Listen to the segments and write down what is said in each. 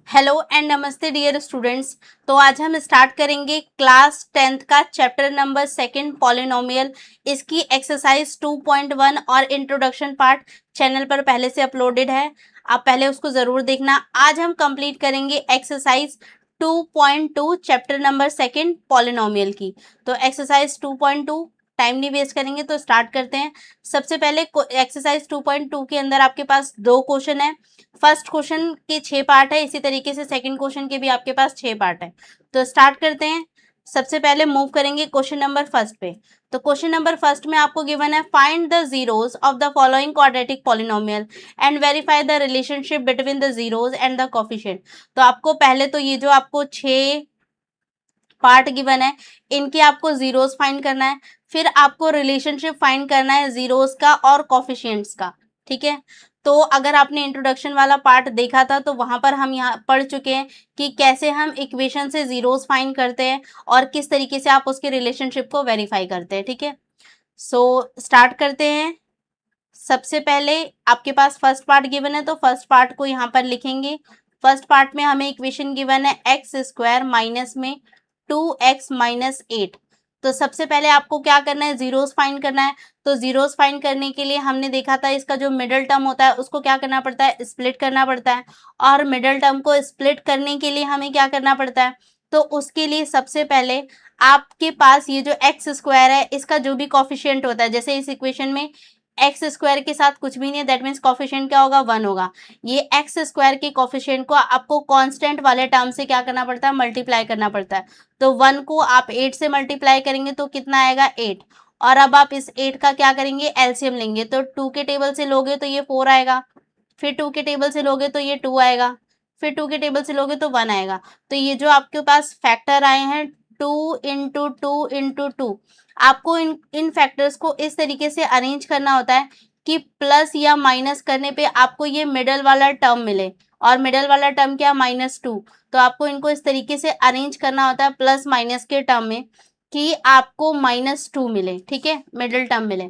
Hello and नमस्ते dear students. तो आज हम स्टार्ट करेंगे क्लास 10th का चैप्टर नंबर 2 पॉलिनोमियल। इसकी एक्सरसाइज 2.1 और इंट्रोडक्शन पार्ट चैनल पर पहले से अपलोडेड है, आप पहले उसको ज़रूर देखना। आज हम कंप्लीट करेंगे एक्सरसाइज 2.2 चैप्टर नंबर 2 पॉलिनोमियल की। तो एक्सरसाइज 2.2 टाइम नहीं वेस्ट करेंगे, तो स्टार्ट करते हैं। सबसे पहले एक्सरसाइज 2.2 के अंदर आपके पास 2 क्वेश्चन है। फर्स्ट क्वेश्चन के 6 पार्ट है, इसी तरीके से सेकंड क्वेश्चन के भी आपके पास 6 पार्ट है। तो स्टार्ट करते हैं। सबसे पहले मूव करेंगे क्वेश्चन नंबर फर्स्ट पे। तो क्वेश्चन नंबर फर्स्ट में आपको गिवन है find the zeros of the following quadratic polynomial and verify the relationship between the zeros and the coefficient. तो आपको पहले तो ये जो आपको 6 पार्ट गिवन है, इनके आपको जीरोस फाइंड करना है, फिर आपको रिलेशनशिप फाइंड करना है जीरोस का और कोफिशिएंट्स का। ठीक है, तो अगर आपने इंट्रोडक्शन वाला पार्ट देखा था तो वहां पर हम यहाँ पढ़ चुके हैं कि कैसे हम इक्वेशन से जीरोस फाइंड करते हैं और किस तरीके से आप उसके रिलेशनशिप को वेरीफाई करते हैं। ठीक है, सो स्टार्ट करते हैं। सबसे पहले आपके पास फर्स्ट पार्ट गिवन है, तो फर्स्ट पार्ट को यहाँ पर लिखेंगे। फर्स्ट पार्ट में हमें इक्वेशन गिवन है एक्स स्क्वायर माइनस में 2x माइनस 8। तो सबसे पहले आपको क्या करना है, जीरोस फाइंड करना है। तो जीरोस फाइंड करने के लिए हमने देखा था इसका जो मिडल टर्म होता है उसको क्या करना पड़ता है, स्प्लिट करना पड़ता है। और मिडल टर्म को स्प्लिट करने के लिए हमें क्या करना पड़ता है, तो उसके लिए सबसे पहले आपके पास ये जो एक्स स्क्वायर है इसका जो भी कॉफिशिएंट होता है, जैसे इस इक्वेशन में एक्स स्क्वायर के साथ कुछ भी नहीं है, दैट मीन्स कॉफिशिएंट क्या होगा, 1 होगा। ये एक्स स्क्वायर के कॉफिशिएंट को आपको कांस्टेंट वाले टर्म से क्या करना पड़ता है, मल्टीप्लाई करना पड़ता है। तो 1 को आप 8 से मल्टीप्लाई करेंगे तो कितना आएगा, 8। और अब आप इस 8 का क्या करेंगे, एलसीएम लेंगे। तो 2 के टेबल से लोगे तो ये 4 आएगा, फिर 2 के टेबल से लोगे तो ये 2 आएगा, फिर 2 के टेबल से लोगे तो 1 आएगा। तो ये जो आपके पास फैक्टर आए हैं 2 इंटू 2 इंटू 2, आपको इन फैक्टर्स को इस तरीके से अरेंज करना होता है कि प्लस या माइनस करने पे आपको ये मिडल वाला टर्म मिले। और मिडल वाला टर्म क्या, -2। तो आपको इनको इस तरीके से अरेंज करना होता है प्लस माइनस के टर्म में कि आपको -2 मिले। ठीक है, मिडल टर्म मिले।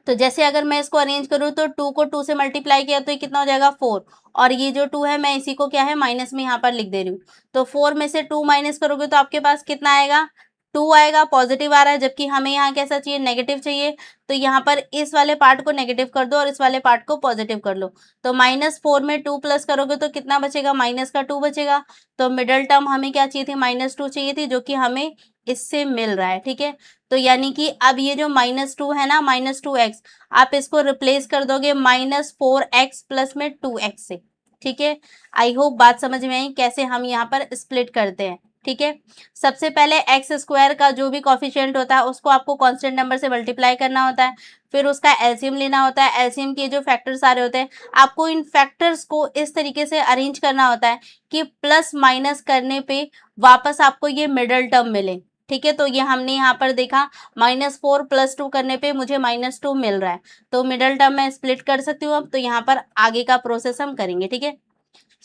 तो जैसे अगर मैं इसको अरेंज करूँ तो 2 को 2 से मल्टीप्लाई किया तो ये कितना हो जाएगा, 4। और ये जो 2 है मैं इसी को क्या है, माइनस में यहाँ पर लिख दे रही हूँ। तो 4 में से 2 माइनस करोगे तो आपके पास कितना आएगा, 2 आएगा। पॉजिटिव आ रहा है, जबकि हमें यहाँ कैसा चाहिए, नेगेटिव चाहिए। तो यहाँ पर इस वाले पार्ट को नेगेटिव कर दो और इस वाले पार्ट को पॉजिटिव कर लो। तो -4 में 2 प्लस करोगे तो कितना बचेगा, माइनस का 2 बचेगा। तो मिडल टर्म हमें क्या चाहिए थी, -2 चाहिए थी, जो कि हमें इससे मिल रहा है। ठीक है, तो यानी कि अब ये जो -2 है ना, -2x, आप इसको रिप्लेस कर दोगे -4x प्लस में 2x से। ठीक है, आई होप बात समझ में आई कैसे हम यहाँ पर स्प्लिट करते हैं। ठीक है, सबसे पहले एक्स स्क्वायर का जो भी कॉफिशिएंट होता है उसको आपको कांस्टेंट नंबर से मल्टीप्लाई करना होता है, फिर उसका एलसीएम लेना होता है। एलसीएम के जो फैक्टर्स सारे होते हैं आपको इन फैक्टर्स को इस तरीके से अरेंज करना होता है कि प्लस माइनस करने पे वापस आपको ये मिडल टर्म मिले। ठीक है, तो ये हमने यहाँ पर देखा -4 + 2 करने पे मुझे -2 मिल रहा है। तो मिडल टर्म मैं स्प्लिट कर सकती हूँ अब। तो यहाँ पर आगे का प्रोसेस हम करेंगे। ठीक है,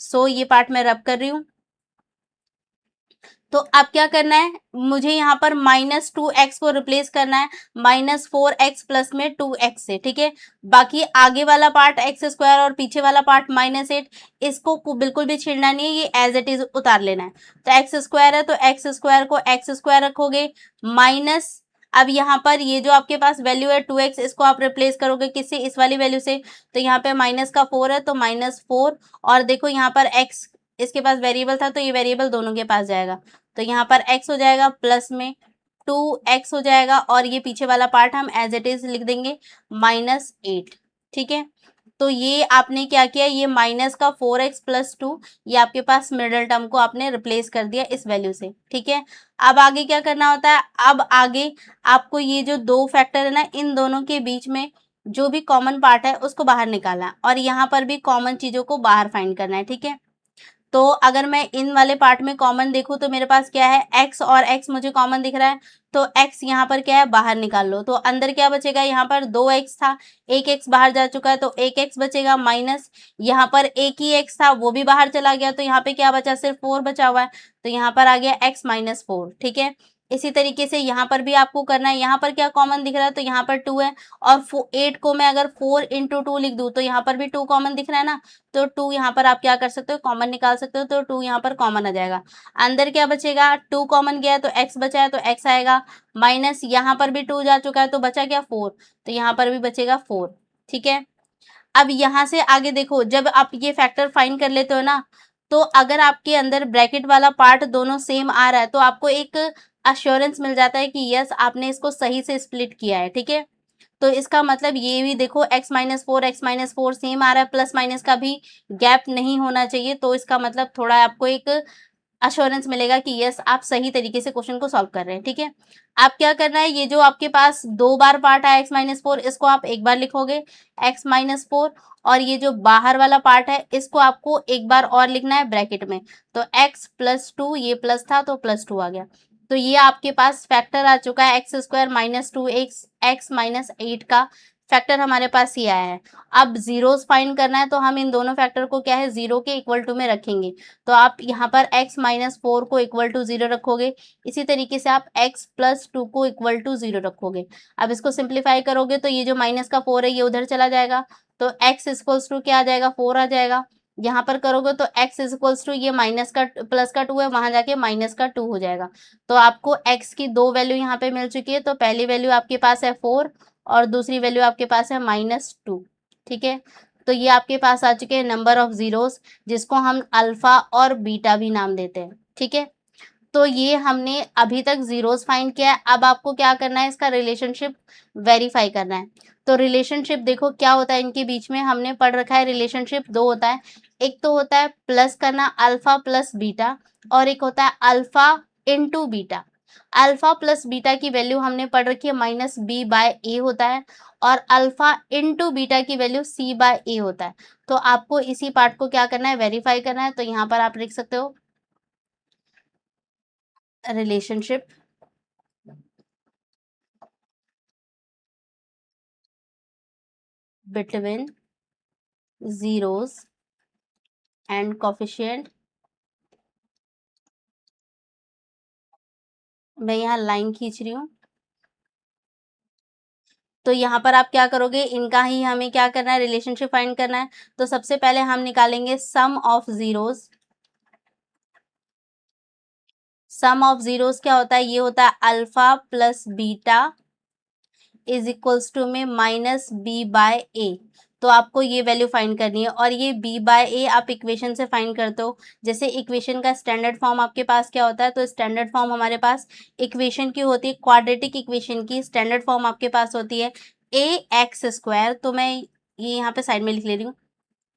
सो ये पार्ट मैं रब कर रही हूँ। तो अब क्या करना है, मुझे यहाँ पर -2x को रिप्लेस करना है -4x प्लस में 2x से। ठीक है, बाकी आगे वाला पार्ट एक्स स्क्वायर और पीछे वाला पार्ट -8, इसको बिल्कुल भी छेड़ना नहीं है, ये एज इट इज उतार लेना है। तो एक्स स्क्वायर है तो एक्स स्क्वायर को एक्स स्क्वायर रखोगे माइनस, अब यहाँ पर ये जो आपके पास वैल्यू है 2x, इसको आप रिप्लेस करोगे किससे, इस वाली वैल्यू से। तो यहाँ पे माइनस का 4 है तो -4, और देखो यहाँ पर x इसके पास वेरिएबल था तो ये वेरिएबल दोनों के पास जाएगा। तो यहाँ पर x हो जाएगा प्लस में 2x हो जाएगा, और ये पीछे वाला पार्ट हम एज इट इज लिख देंगे -8। ठीक है, तो ये आपने क्या किया, ये माइनस का 4x प्लस 2, ये आपके पास मिडल टर्म को आपने रिप्लेस कर दिया इस वैल्यू से। ठीक है, अब आगे क्या करना होता है, अब आगे आपको ये जो दो फैक्टर है ना, इन दोनों के बीच में जो भी कॉमन पार्ट है उसको बाहर निकालना है, और यहाँ पर भी कॉमन चीजों को बाहर फाइंड करना है। ठीक है, तो अगर मैं इन वाले पार्ट में कॉमन देखूं तो मेरे पास क्या है, x और x मुझे कॉमन दिख रहा है। तो x यहाँ पर क्या है, बाहर निकाल लो। तो अंदर क्या बचेगा, यहाँ पर 2x था, एक x बाहर जा चुका है तो एक x बचेगा, माइनस यहाँ पर एक ही x था वो भी बाहर चला गया, तो यहाँ पे क्या बचा, सिर्फ 4 बचा हुआ है। तो यहाँ पर आ गया x -4। ठीक है, इसी तरीके से यहाँ पर भी आपको करना है। यहाँ पर क्या कॉमन दिख रहा है, तो यहाँ पर 2 है, और 8 को मैं अगर 4 इंटू 2 लिख दूँ तो यहाँ पर भी 2 कॉमन दिख रहा है ना, तो 2 यहाँ पर आप क्या कर सकते हो, कॉमन निकाल सकते हो, तो 2 यहाँ पर कॉमन आ जाएगा। अंदर क्या बचेगा, 2 कॉमन गया है तो x बचा है तो x आएगा, माइनस यहाँ पर भी 2 जा चुका है तो बचा क्या 4, तो यहाँ पर भी बचेगा 4। ठीक है, अब यहाँ से आगे देखो, जब आप ये फैक्टर फाइंड कर लेते हो ना, तो अगर आपके अंदर ब्रैकेट वाला पार्ट दोनों सेम आ रहा है तो आपको एक अश्योरेंस मिल जाता है कि यस आपने इसको सही से स्प्लिट किया है। ठीक है, तो इसका मतलब ये भी देखो x-4 सेम आ रहा है, प्लस माइनस का भी गैप नहीं होना चाहिए, तो इसका मतलब थोड़ा आपको एक अश्योरेंस मिलेगा कि यस आप सही तरीके से क्वेश्चन को सॉल्व कर रहे हैं। ठीक है, आप क्या करना है, ये जो आपके पास 2 बार पार्ट है x-4, इसको आप एक बार लिखोगे x-4, और ये जो बाहर वाला पार्ट है इसको आपको एक बार और लिखना है ब्रैकेट में, तो x प्लस 2, ये प्लस था तो प्लस 2 आ गया, तो ये आपके पास फैक्टर आ चुका है x² माइनस 2x माइनस 8 का फैक्टर हमारे पास ही आया है। अब जीरोस फाइंड करना है तो हम इन दोनों फैक्टर को क्या है, 0 के इक्वल टू में रखेंगे, तो आप यहाँ पर x-4 को इक्वल टू 0 रखोगे, इसी तरीके से आप x प्लस 2 को इक्वल टू 0 रखोगे। अब इसको सिंप्लीफाई करोगे तो ये जो माइनस का 4 है ये उधर चला जाएगा, तो x इक्वल्स टू क्या आ जाएगा, 4 आ जाएगा। यहाँ पर करोगे तो x इक्वल्स टू ये माइनस का प्लस का 2 है, वहां जाके माइनस का 2 हो जाएगा, तो आपको x की 2 वैल्यू यहाँ पे मिल चुकी है, तो पहली वैल्यू आपके पास है 4 और दूसरी वैल्यू आपके पास है -2। ठीक है, तो ये आपके पास आ चुके हैं नंबर ऑफ जीरोस, जिसको हम अल्फा और बीटा भी नाम देते हैं। ठीक है, तो ये हमने अभी तक जीरोस फाइंड किया है। अब आपको क्या करना है, इसका रिलेशनशिप वेरीफाई करना है। तो रिलेशनशिप देखो क्या होता है इनके बीच में, हमने पढ़ रखा है रिलेशनशिप 2 होता है, एक तो होता है प्लस करना अल्फा प्लस बीटा, और एक होता है alpha into beta. Alpha plus beta की वैल्यू हमने पढ़ रखी है -b/a होता है, और अल्फा इंटू बीटा की वैल्यू c/a होता है। तो आपको इसी पार्ट को क्या करना है, वेरीफाई करना है, तो यहाँ पर आप लिख सकते हो relationship between zeros and coefficient। मैं यहाँ लाइन खींच रही हूँ, तो यहाँ पर आप क्या करोगे, इनका ही हमें क्या करना है, रिलेशनशिप फाइंड करना है। तो सबसे पहले हम निकालेंगे sum of zeros. Sum of zeros क्या होता है, ये होता है alpha plus beta is equals to में -b/a। तो आपको ये वैल्यू फाइंड करनी है, और ये b/a आप इक्वेशन से फाइंड करते हो। जैसे इक्वेशन का स्टैंडर्ड फॉर्म आपके पास क्या होता है, तो स्टैंडर्ड फॉर्म हमारे पास इक्वेशन की होती है, क्वाड्रेटिक इक्वेशन की स्टैंडर्ड फॉर्म आपके पास होती है ax²। तो मैं ये यहाँ पे साइड में लिख ले रही हूँ,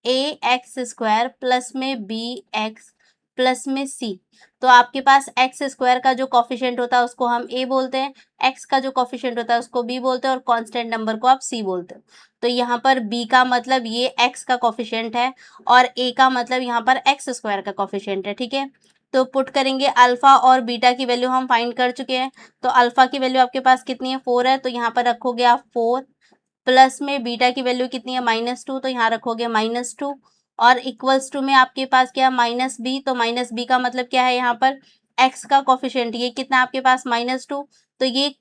ax² प्लस में bx प्लस में c। तो आपके पास x² का जो कॉफिशिएंट होता है उसको हम a बोलते हैं, x का जो कॉफिशिएंट होता है उसको b बोलते हैं, और कांस्टेंट नंबर को आप c बोलते हो। तो यहाँ पर b का मतलब ये x का कॉफिशिएंट है, और a का मतलब यहाँ पर x² का कॉफिशिएंट है। ठीक है, तो पुट करेंगे, अल्फा और बीटा की वैल्यू हम फाइंड कर चुके हैं। तो अल्फा की वैल्यू आपके पास कितनी है, 4 है, तो यहाँ पर रखोगे आप 4, प्लस में बीटा की वैल्यू कितनी है, -2, तो यहाँ रखोगे -2, और इक्वल्स टू में आपके पास क्या है, -b। तो -b का मतलब क्या है, यहाँ पर x का कॉफिशिएंट ये कितना आपके पास -2, तो ये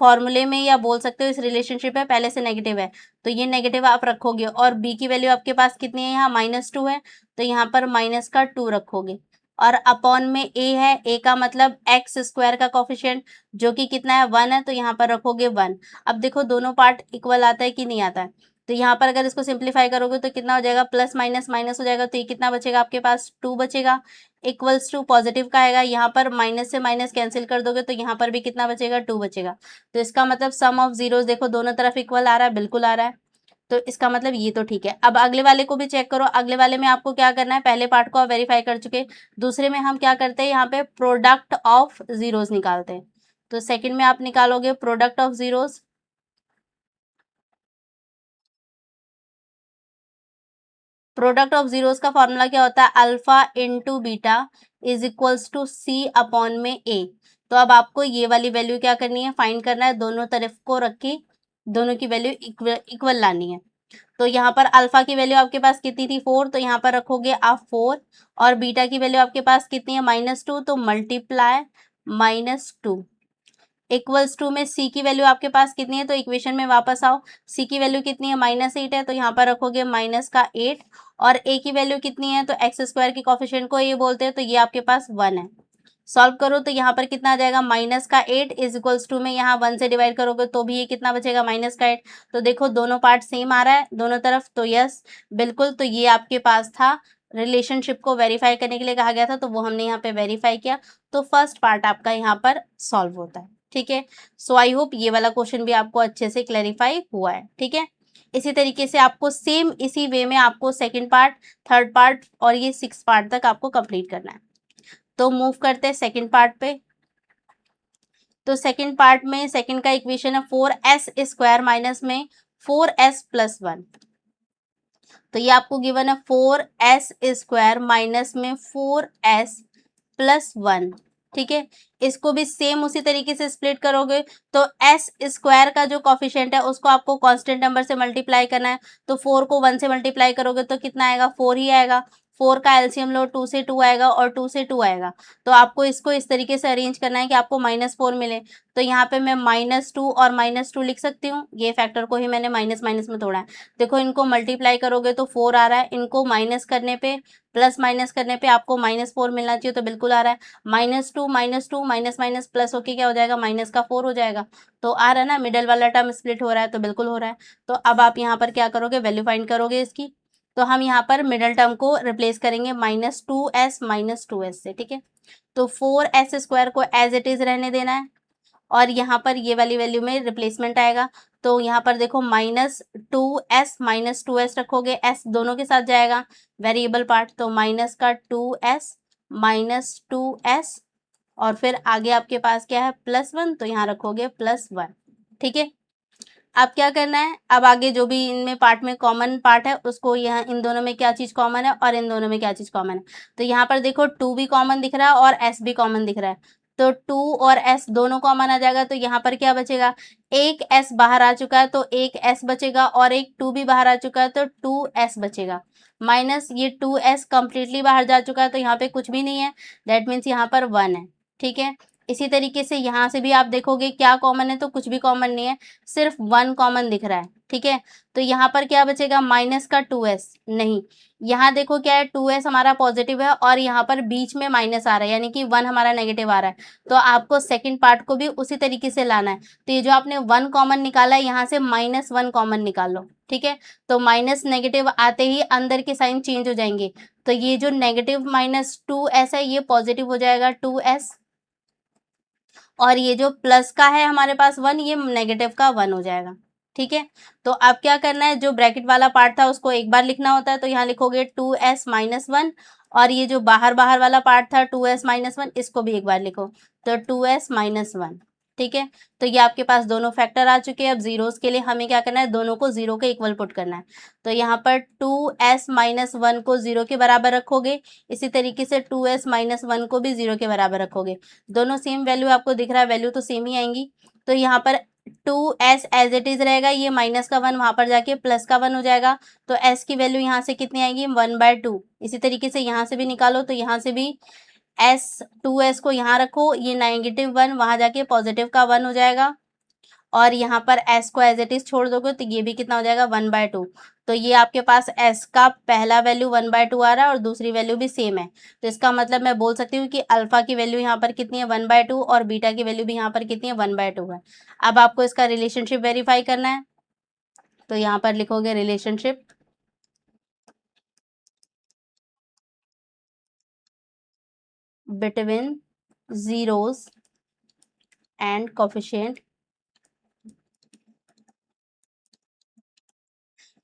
फॉर्मूले में या बोल सकते हो इस रिलेशनशिप में पहले से नेगेटिव है, तो ये नेगेटिव आप रखोगे, और b की वैल्यू आपके पास कितनी है, यहाँ -2 है, तो यहाँ पर -2 रखोगे, और अपॉन में a है, a का मतलब x² का कॉफिशिएंट जो कि कितना है, 1 है, तो यहाँ पर रखोगे 1। अब देखो दोनों पार्ट इक्वल आता है कि नहीं आता है, तो यहाँ पर अगर इसको सिंप्लीफाई करोगे तो कितना हो जाएगा, प्लस माइनस माइनस हो जाएगा, तो ये कितना बचेगा आपके पास, 2 बचेगा, इक्वल्स टू पॉजिटिव का आएगा, यहाँ पर माइनस से माइनस कैंसिल कर दोगे तो यहाँ पर भी कितना बचेगा, 2 बचेगा। तो इसका मतलब सम ऑफ जीरोस देखो दोनों तरफ इक्वल आ रहा है, बिल्कुल आ रहा है, तो इसका मतलब ये तो ठीक है। अब अगले वाले को भी चेक करो, अगले वाले में आपको क्या करना है, पहले पार्ट को आप वेरीफाई कर चुके, दूसरे में हम क्या करते हैं, यहाँ पे प्रोडक्ट ऑफ जीरोस निकालते हैं। तो सेकंड में आप निकालोगे product of zeros. Product of zeros का फॉर्मूला क्या होता है, alpha into beta is equals to c upon में a। तो अब आपको ये वाली वैल्यू क्या करनी है, फाइंड करना है, दोनों तरफ को रख के दोनों की वैल्यू इक्वल लानी है। तो यहाँ पर अल्फा की वैल्यू आपके पास कितनी थी, 4, तो यहाँ पर रखोगे आप 4, और बीटा की वैल्यू आपके पास कितनी है, -2, तो मल्टीप्लाई -2। इक्वल्स टू में सी की वैल्यू आपके पास कितनी है, तो इक्वेशन में वापस आओ, सी की वैल्यू कितनी है -8 है, तो यहाँ पर रखोगे -8 और ए की वैल्यू कितनी है, तो एक्स स्क्वायर के कोफिशिएंट को ये बोलते हैं, तो ये आपके पास 1 है। सॉल्व करो तो यहाँ पर कितना आ जाएगा -8 इज इक्वल्स टू में यहाँ 1 से डिवाइड करोगे तो भी ये कितना बचेगा -8। तो देखो दोनों पार्ट सेम आ रहा है दोनों तरफ, तो यस बिल्कुल, तो ये आपके पास था रिलेशनशिप को वेरीफाई करने के लिए कहा गया था, तो वो हमने यहाँ पे वेरीफाई किया, तो फर्स्ट पार्ट आपका यहाँ पर सॉल्व होता है। ठीक है, सो आई होप ये वाला क्वेश्चन भी आपको अच्छे से क्लैरिफाई हुआ है। ठीक है, इसी तरीके से आपको सेम इसी वे में आपको सेकंड पार्ट, थर्ड पार्ट और ये 6 पार्ट तक आपको कंप्लीट करना है। तो मूव करते हैं सेकंड पार्ट पे। तो सेकंड पार्ट में सेकंड का इक्वेशन है 4s स्क्वायर माइनस में 4s प्लस 1। तो ये आपको गिवन है 4s स्क्वायर माइनस में 4s प्लस 1। ठीक है, इसको भी सेम उसी तरीके से स्प्लिट करोगे, तो s स्क्वायर का जो कॉफिशिएंट है उसको आपको कांस्टेंट नंबर से मल्टीप्लाई करना है, तो 4 को 1 से मल्टीप्लाई करोगे तो कितना आएगा 4 ही आएगा। 4 का एलसीएम लो 2 से 2 आएगा और 2 से 2 आएगा, तो आपको इसको इस तरीके से अरेंज करना है कि आपको -4 मिले। तो यहाँ पे मैं -2 और -2 लिख सकती हूँ, ये फैक्टर को ही मैंने माइनस माइनस में तोड़ा है। देखो इनको मल्टीप्लाई करोगे तो 4 आ रहा है, इनको माइनस करने पे प्लस माइनस करने पे आपको -4 मिलना चाहिए, तो बिल्कुल आ रहा है। -2 -2 माइनस माइनस प्लस होके क्या हो जाएगा माइनस का 4 हो जाएगा, तो आ रहा है ना, मिडल वाला टर्म स्प्लिट हो रहा है, तो बिल्कुल हो रहा है। तो अब आप यहाँ पर क्या करोगे, वैल्यू फाइंड करोगे इसकी, तो हम यहाँ पर मिडल टर्म को रिप्लेस करेंगे -2s से। ठीक है, तो 4s स्क्वायर को एज इट इज रहने देना है और यहाँ पर ये वाली वैल्यू में रिप्लेसमेंट आएगा, तो यहाँ पर देखो -2s रखोगे, s दोनों के साथ जाएगा वेरिएबल पार्ट, तो माइनस का 2s -2s और फिर आगे आपके पास क्या है +1, तो यहाँ रखोगे +1। ठीक है, अब क्या करना है, अब आगे जो भी इनमें पार्ट में कॉमन पार्ट है उसको, यहाँ इन दोनों में क्या चीज़ कॉमन है और इन दोनों में क्या चीज़ कॉमन है, तो यहाँ पर देखो 2 भी कॉमन दिख रहा है और s भी कॉमन दिख रहा है, तो 2 और s दोनों कॉमन आ जाएगा, तो यहाँ पर क्या बचेगा, एक s बाहर आ चुका है तो एक s बचेगा और एक 2 भी बाहर आ चुका है तो 2s बचेगा, माइनस ये 2s कंप्लीटली बाहर जा चुका है तो यहाँ पे कुछ भी नहीं है, दैट मीन्स यहाँ पर 1 है। ठीक है, इसी तरीके से यहाँ से भी आप देखोगे क्या कॉमन है, तो कुछ भी कॉमन नहीं है, सिर्फ 1 कॉमन दिख रहा है। ठीक है, तो यहाँ पर क्या बचेगा माइनस का 2s, नहीं यहाँ देखो क्या है 2s हमारा पॉजिटिव है और यहाँ पर बीच में माइनस आ रहा है, यानी कि 1 हमारा नेगेटिव आ रहा है, तो आपको सेकंड पार्ट को भी उसी तरीके से लाना है। तो ये जो आपने 1 कॉमन निकाला है यहाँ से -1 कॉमन निकाल लो। ठीक है, तो माइनस नेगेटिव आते ही अंदर के साइन चेंज हो जाएंगे, तो ये जो नेगेटिव -2s है ये पॉजिटिव हो जाएगा 2s, और ये जो प्लस का है हमारे पास 1 ये नेगेटिव का 1 हो जाएगा। ठीक है, तो अब क्या करना है, जो ब्रैकेट वाला पार्ट था उसको एक बार लिखना होता है, तो यहाँ लिखोगे 2s -1 और ये जो बाहर बाहर वाला पार्ट था 2s -1 इसको भी एक बार लिखो, तो 2s -1। ठीक है, तो ये आपके पास दोनों फैक्टर आ चुके हैं। अब जीरोस के लिए हमें क्या करना है, दोनों को 0 के इक्वल पुट करना है, तो यहाँ पर 2s -1 को 0 के बराबर रखोगे, इसी तरीके से 2s -1 को भी 0 के बराबर रखोगे, दोनों सेम वैल्यू आपको दिख रहा है, वैल्यू तो सेम ही आएंगी, तो यहाँ पर 2s एज इट इज रहेगा, ये माइनस का 1 वहाँ पर जाके प्लस का 1 हो जाएगा, तो s की वैल्यू यहाँ से कितनी आएगी 1/2। इसी तरीके से यहाँ से भी निकालो, तो यहाँ से भी s 2s को यहाँ रखो, ये -1 वहाँ जाके पॉजिटिव का 1 हो जाएगा, और यहाँ पर s को एज इट इज छोड़ दोगे तो ये भी कितना हो जाएगा 1/2। तो ये आपके पास s का पहला वैल्यू 1/2 आ रहा है और दूसरी वैल्यू भी सेम है, तो इसका मतलब मैं बोल सकती हूँ कि अल्फा की वैल्यू यहाँ पर कितनी है 1/2 और बीटा की वैल्यू भी यहाँ पर कितनी है 1/2 है। अब आपको इसका रिलेशनशिप वेरीफाई करना है, तो यहाँ पर लिखोगे relationship between zeros and coefficient.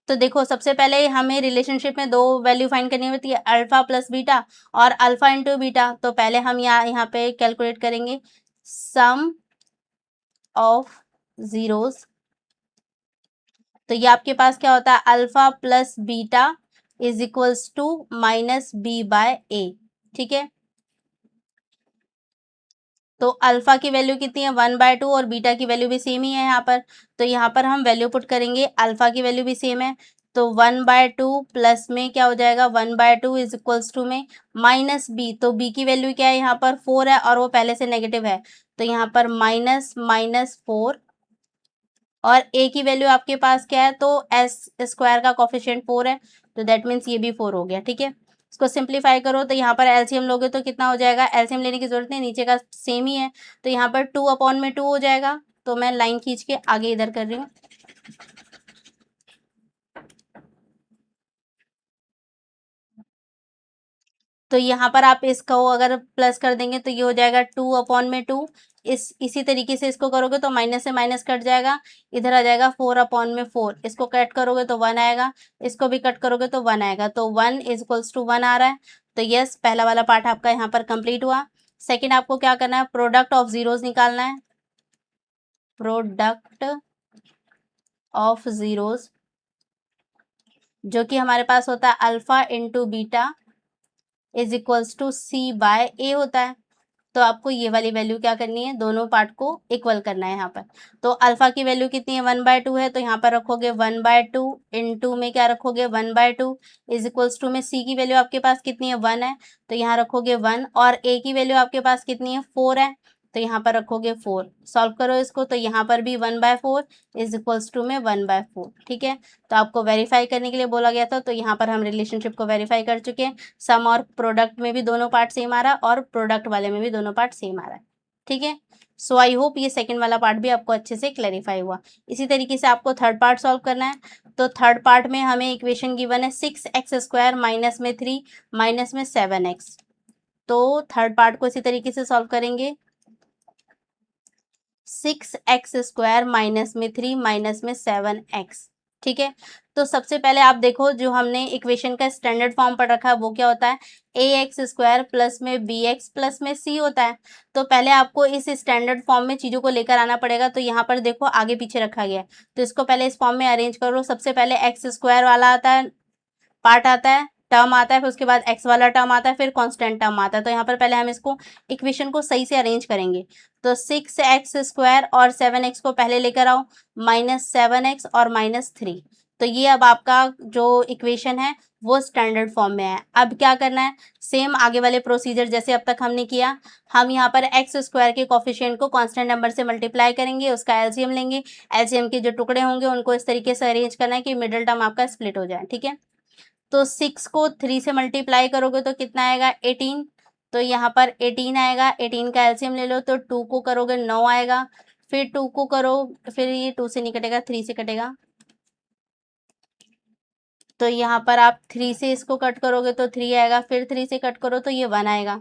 तो देखो सबसे पहले हमें रिलेशनशिप में दो वैल्यू फाइंड करनी होती है, अल्फा प्लस बीटा और अल्फा इंटू बीटा। तो पहले हम यहाँ पे कैलकुलेट करेंगे सम ऑफ जीरोस, तो ये आपके पास क्या होता है alpha plus beta is equals to -b/a। ठीक है, तो अल्फा की वैल्यू कितनी है 1/2 और बीटा की वैल्यू भी सेम ही है यहाँ पर, तो यहाँ पर हम वैल्यू पुट करेंगे, अल्फा की वैल्यू भी सेम है तो 1/2 प्लस में क्या हो जाएगा 1/2 इज इक्वल्स टू में माइनस बी, तो बी की वैल्यू क्या है यहाँ पर 4 है और वो पहले से नेगेटिव है, तो यहाँ पर माइनस माइनस 4, और ए की वैल्यू आपके पास क्या है, तो एस स्क्वायर का कोफिशिएंट 4 है, तो दैट मीन्स ये भी 4 हो गया। ठीक है, इसको सिंप्लीफाई करो तो यहाँ पर एलसीएम लोगे तो कितना हो जाएगा, एलसीएम लेने की जरूरत नहीं, नीचे का सेम ही है, तो यहाँ पर 2/2 हो जाएगा। तो मैं लाइन खींच के आगे इधर कर रही हूँ। तो यहाँ पर आप इसको अगर प्लस कर देंगे तो ये हो जाएगा 2/2। इसी तरीके से इसको करोगे तो माइनस से माइनस कट जाएगा, इधर आ जाएगा 4/4। इसको कट करोगे तो 1 आएगा, इसको भी कट करोगे तो 1 आएगा, तो 1 इज इक्वल्स टू 1 आ रहा है। तो यस, पहला वाला पार्ट आपका यहाँ पर कंप्लीट हुआ। सेकेंड आपको क्या करना है, प्रोडक्ट ऑफ जीरोज निकालना है। प्रोडक्ट ऑफ जीरोज जो कि हमारे पास होता है alpha into beta is equals to c by a होता है। तो आपको ये वाली वैल्यू क्या करनी है, दोनों पार्ट को इक्वल करना है यहाँ पर। तो अल्फा की वैल्यू कितनी है 1/2 है, तो यहाँ पर रखोगे 1/2 इंटू में क्या रखोगे 1/2 इज इक्वल्स टू में सी की वैल्यू आपके पास कितनी है 1 है, तो यहाँ रखोगे 1, और ए की वैल्यू आपके पास कितनी है 4 है, तो यहाँ पर रखोगे 4। सॉल्व करो इसको तो यहाँ पर भी 1/4 इज इक्वल्स टू में 1/4। ठीक है, तो आपको वेरीफाई करने के लिए बोला गया था, तो यहाँ पर हम रिलेशनशिप को वेरीफाई कर चुके हैं। सम और प्रोडक्ट में भी दोनों पार्ट सेम आ रहा है और प्रोडक्ट वाले में भी दोनों पार्ट सेम आ रहा है। ठीक है, सो आई होप ये सेकंड वाला पार्ट भी आपको अच्छे से क्लैरिफाई हुआ। इसी तरीके से आपको थर्ड पार्ट सॉल्व करना है। तो थर्ड पार्ट में हमें इक्वेशन गिवन है 6x² माइनस में 3 माइनस में 7x। तो थर्ड पार्ट को इसी तरीके से सॉल्व करेंगे, 6x² माइनस में 3 माइनस में 7x। ठीक है, तो सबसे पहले आप देखो जो हमने इक्वेशन का स्टैंडर्ड फॉर्म पढ़ रखा है वो क्या होता है, ax² प्लस में bx प्लस में c होता है। तो पहले आपको इस स्टैंडर्ड फॉर्म में चीज़ों को लेकर आना पड़ेगा। तो यहाँ पर देखो आगे पीछे रखा गया है, तो इसको पहले इस फॉर्म में अरेंज करो। सबसे पहले x² वाला आता है, पार्ट आता है, टर्म आता है, फिर उसके बाद x वाला टर्म आता है, फिर कांस्टेंट टर्म आता है। तो यहाँ पर पहले हम इसको इक्वेशन को सही से अरेंज करेंगे। तो 6x² और 7x को पहले लेकर आओ, -7x और -3। तो ये अब आपका जो इक्वेशन है वो स्टैंडर्ड फॉर्म में है। अब क्या करना है, सेम आगे वाले प्रोसीजर जैसे अब तक हमने किया, हम यहाँ पर x² के कोफिशिएंट को कांस्टेंट नंबर से मल्टीप्लाई करेंगे, उसका एलसीएम लेंगे। एलसीएम के जो टुकड़े होंगे उनको इस तरीके से अरेंज करना है कि मिडिल टर्म आपका स्प्लिट हो जाए। ठीक है, तो 6 को 3 से मल्टीप्लाई करोगे तो कितना आएगा 18। तो यहाँ पर 18 आएगा, 18 का एलसीएम ले लो तो 2 को करोगे 9 आएगा, फिर 2 को करो, फिर ये 2 से नहीं कटेगा 3 से कटेगा, तो यहाँ पर आप 3 से इसको कट करोगे तो 3 आएगा, फिर 3 से कट करो तो ये 1 आएगा,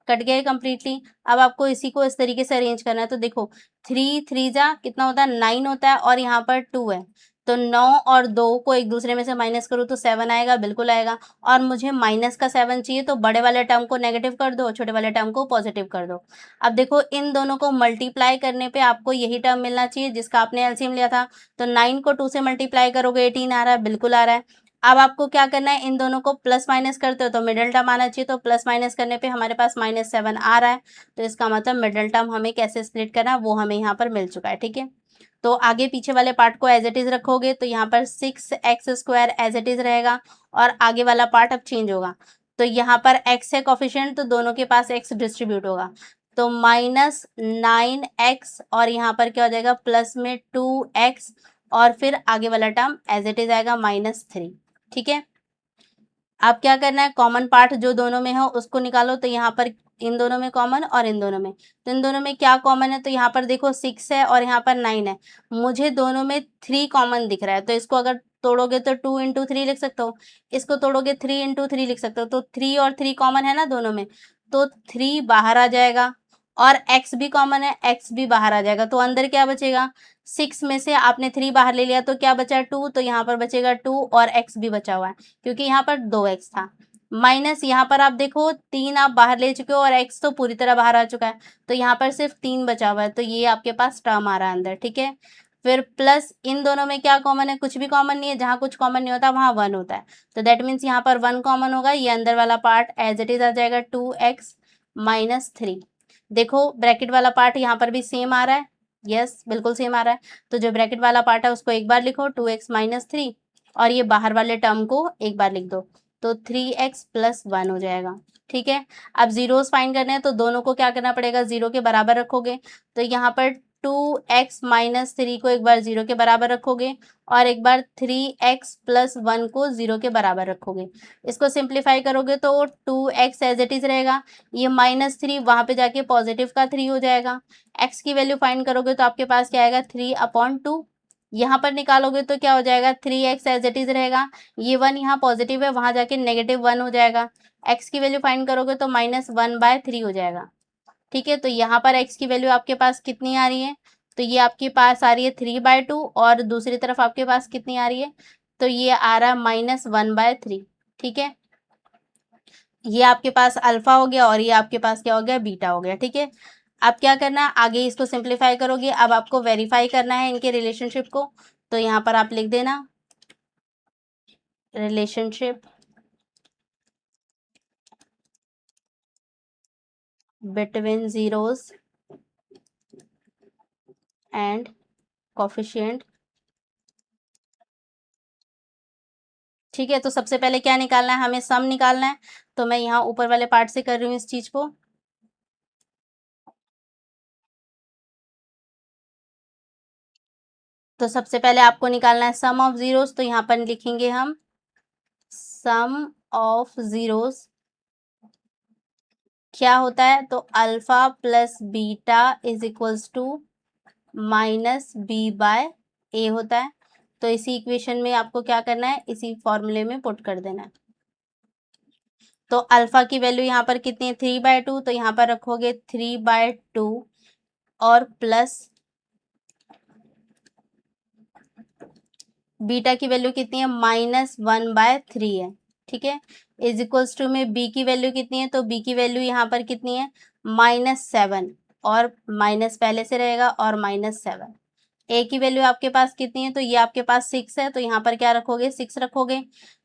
कट गया कम्प्लीटली। अब आपको इसी को इस तरीके से अरेंज करना है। तो देखो 3 3 जा कितना होता है 9 होता है, और यहाँ पर 2 है, तो 9 और 2 को एक दूसरे में से माइनस करो तो 7 आएगा, बिल्कुल आएगा। और मुझे माइनस का 7 चाहिए, तो बड़े वाले टर्म को नेगेटिव कर दो, छोटे वाले टर्म को पॉजिटिव कर दो। अब देखो इन दोनों को मल्टीप्लाई करने पे आपको यही टर्म मिलना चाहिए जिसका आपने एलसीएम लिया था। तो 9 को 2 से मल्टीप्लाई करोगे 18 आ रहा है, बिल्कुल आ रहा है। अब आपको क्या करना है, इन दोनों को प्लस माइनस करते हो तो मिडिल टर्म आना चाहिए, तो प्लस माइनस करने पे हमारे पास -7 आ रहा है। तो इसका मतलब मिडिल टर्म हमें कैसे स्प्लिट करना है वो हमें यहाँ पर मिल चुका है। ठीक है, तो आगे पीछे वाले पार्ट को एज इट इज रखोगे तो यहाँ पर 6x² एज इट इज रहेगा, और आगे वाला पार्ट अब चेंज होगा। तो यहाँ पर x है कोफिशिएंट, तो दोनों के पास x डिस्ट्रीब्यूट होगा, तो -9x, और यहाँ पर क्या हो जाएगा प्लस में 2x, और फिर आगे वाला टर्म एज इट इज आएगा -3। ठीक है, अब क्या करना है, कॉमन पार्ट जो दोनों में हो उसको निकालो। तो यहाँ पर इन दोनों में कॉमन और इन दोनों में, तो इन दोनों में क्या कॉमन है, तो यहाँ पर देखो 6 है और यहाँ पर 9 है, मुझे दोनों में 3 कॉमन दिख रहा है। तो इसको अगर तोड़ोगे तो 2 × 3 लिख सकते हो, इसको तोड़ोगे 3 × 3 लिख सकते हो। तो 3 और 3 कॉमन है ना दोनों में, तो 3 बाहर आ जाएगा, और x भी कॉमन है, x भी बाहर आ जाएगा। तो अंदर क्या बचेगा, 6 में से आपने 3 बाहर ले लिया तो क्या बचा 2, तो यहाँ पर बचेगा 2, और x भी बचा हुआ है क्योंकि यहाँ पर 2x था। माइनस यहाँ पर आप देखो 3 आप बाहर ले चुके हो और x तो पूरी तरह बाहर आ चुका है, तो यहाँ पर सिर्फ 3 बचा हुआ है, तो ये आपके पास टर्म आ रहा है अंदर। ठीक है, फिर प्लस इन दोनों में क्या कॉमन है, कुछ भी कॉमन नहीं है, जहाँ कुछ कॉमन नहीं होता वहाँ 1 होता है, तो दैट मीन्स यहाँ पर 1 कॉमन होगा, ये अंदर वाला पार्ट एज इट इज आ जाएगा 2x -3। देखो ब्रैकेट वाला पार्ट यहाँ पर भी सेम आ रहा है, यस बिल्कुल सेम आ रहा है। तो जो ब्रैकेट वाला पार्ट है उसको एक बार लिखो 2x -3, और ये बाहर वाले टर्म को एक बार लिख दो, तो 3x + 1 हो जाएगा। ठीक है, अब जीरोस फाइंड करने हैं तो दोनों को क्या करना पड़ेगा, 0 के बराबर रखोगे। तो यहाँ पर 2x - 3 को एक बार 0 के बराबर रखोगे और एक बार 3x + 1 को 0 के बराबर रखोगे। इसको सिंप्लीफाई करोगे तो 2x एज इट इज रहेगा, ये -3 वहाँ पे जाके पॉजिटिव का 3 हो जाएगा। x की वैल्यू फाइंड करोगे तो आपके पास क्या आएगा, 3/2। यहाँ पर निकालोगे तो क्या हो जाएगा, 3x एज इट इज रहेगा, ये 1 यहाँ पॉजिटिव है, वहाँ जाके -1 हो जाएगा। x की वैल्यू फाइंड करोगे तो -1/3 हो जाएगा। ठीक है, तो यहाँ पर x की वैल्यू आपके पास कितनी आ रही है, तो ये आपके पास आ रही है 3/2 और दूसरी तरफ आपके पास कितनी आ रही है, तो ये आ रहा है -1/3। ठीक है, ये आपके पास अल्फा हो गया और ये आपके पास क्या हो गया, बीटा हो गया। ठीक है, अब क्या करना है, आगे इसको सिंप्लीफाई करोगे। अब आपको वेरीफाई करना है इनके रिलेशनशिप को, तो यहाँ पर आप लिख देना relationship between zeros and coefficient. ठीक है, तो सबसे पहले क्या निकालना है, हमें सम निकालना है। तो मैं यहाँ ऊपर वाले पार्ट से कर रही हूँ इस चीज को। तो सबसे पहले आपको निकालना है सम ऑफ जीरोस, तो यहाँ पर लिखेंगे हम सम ऑफ जीरोस क्या होता है, तो alpha plus beta is equals to -b/a होता है। तो इसी इक्वेशन में आपको क्या करना है, इसी फॉर्मूले में पुट कर देना है। तो अल्फा की वैल्यू यहाँ पर कितनी है, 3/2, तो यहाँ पर रखोगे 3/2 और प्लस बीटा की वैल्यू कितनी है, -1/3 है। ठीक है, इज इक्वल्स टू में बी की वैल्यू कितनी है, तो बी की वैल्यू यहाँ पर कितनी है, -7 और माइनस पहले से रहेगा और -7। ए की वैल्यू आपके पास कितनी है, तो ये आपके पास 6 है, तो यहाँ पर क्या रखोगे, 6 रखोगे।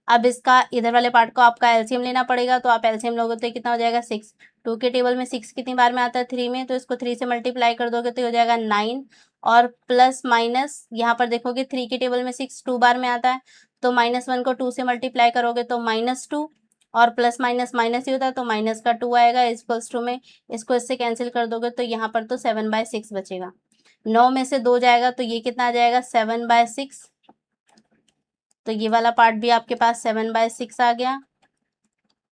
अब इसका इधर वाले पार्ट को आपका एलसीएम लेना पड़ेगा, तो आप एलसीएम लोगे तो कितना हो जाएगा, 6। 2 के टेबल में 6 कितनी बार में आता है, 3 में, तो इसको 3 से मल्टीप्लाई कर दोगे तो हो जाएगा 9 और प्लस माइनस यहाँ पर देखोगे 3 के टेबल में 6 2 बार में आता है, तो -1 को 2 से मल्टीप्लाई करोगे तो -2 और प्लस माइनस माइनस ही होता है, तो माइनस का 2 आएगा इक्वल्स टू में, इसको इससे कैंसिल कर दोगे तो यहाँ पर तो 7/6 बचेगा। 9 में से 2 जाएगा तो ये कितना आ जाएगा, 7/6। तो ये वाला पार्ट भी आपके पास 7/6 आ गया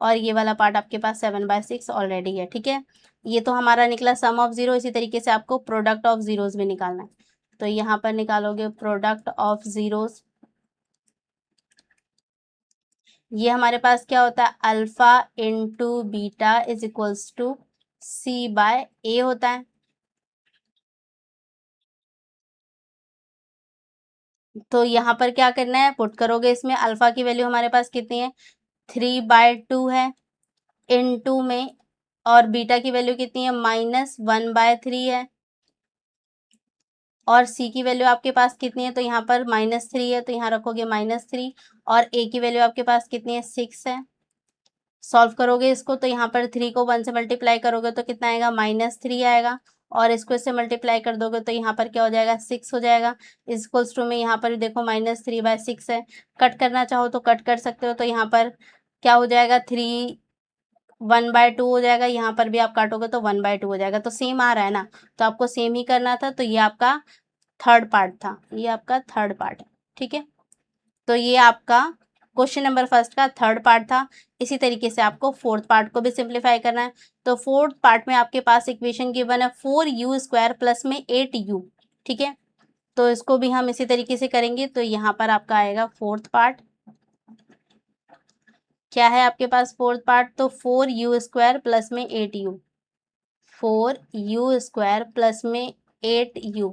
और ये वाला पार्ट आपके पास 7/6 ऑलरेडी है। ठीक है, ये तो हमारा निकला सम ऑफ जीरो। इसी तरीके से आपको प्रोडक्ट ऑफ जीरोस भी निकालना है, तो यहाँ पर निकालोगे प्रोडक्ट ऑफ जीरोस। ये हमारे पास क्या होता है, alpha into beta is equals to c/a होता है। तो यहाँ पर क्या करना है, पुट करोगे इसमें, अल्फा की वैल्यू हमारे पास कितनी है, 3/2 है इनटू में, और बीटा की वैल्यू कितनी है, -1/3 है, और सी की वैल्यू आपके पास कितनी है, तो यहाँ पर -3 है, तो यहाँ रखोगे -3, और ए की वैल्यू आपके पास कितनी है, 6 है। सॉल्व करोगे इसको तो यहाँ पर 3 को 1 से मल्टीप्लाई करोगे तो कितना आएगा, -3 आएगा, और इसको इससे मल्टीप्लाई कर दोगे तो यहाँ पर क्या हो जाएगा, 6 हो जाएगा। इक्वल्स टू में यहाँ पर देखो -3/6 है, कट करना चाहो तो कट कर सकते हो, तो यहाँ पर क्या हो जाएगा, 3 1/2 हो जाएगा, यहाँ पर भी आप काटोगे तो 1/2 हो जाएगा। तो सेम आ रहा है ना, तो आपको सेम ही करना था। तो ये आपका थर्ड पार्ट था, ये आपका थर्ड पार्ट है। ठीक है, तो ये आपका क्वेश्चन नंबर फर्स्ट का थर्ड पार्ट था। इसी तरीके से आपको फोर्थ पार्ट को भी सिंप्लीफाई करना है। तो फोर्थ पार्ट में आपके पास इक्वेशन गिवन है 4u² प्लस में 8u। ठीक है, तो इसको भी हम इसी तरीके से करेंगे। तो यहाँ पर आपका आएगा फोर्थ पार्ट, क्या है आपके पास फोर्थ पार्ट, तो 4u² प्लस में 8u, 4u² प्लस में 8u।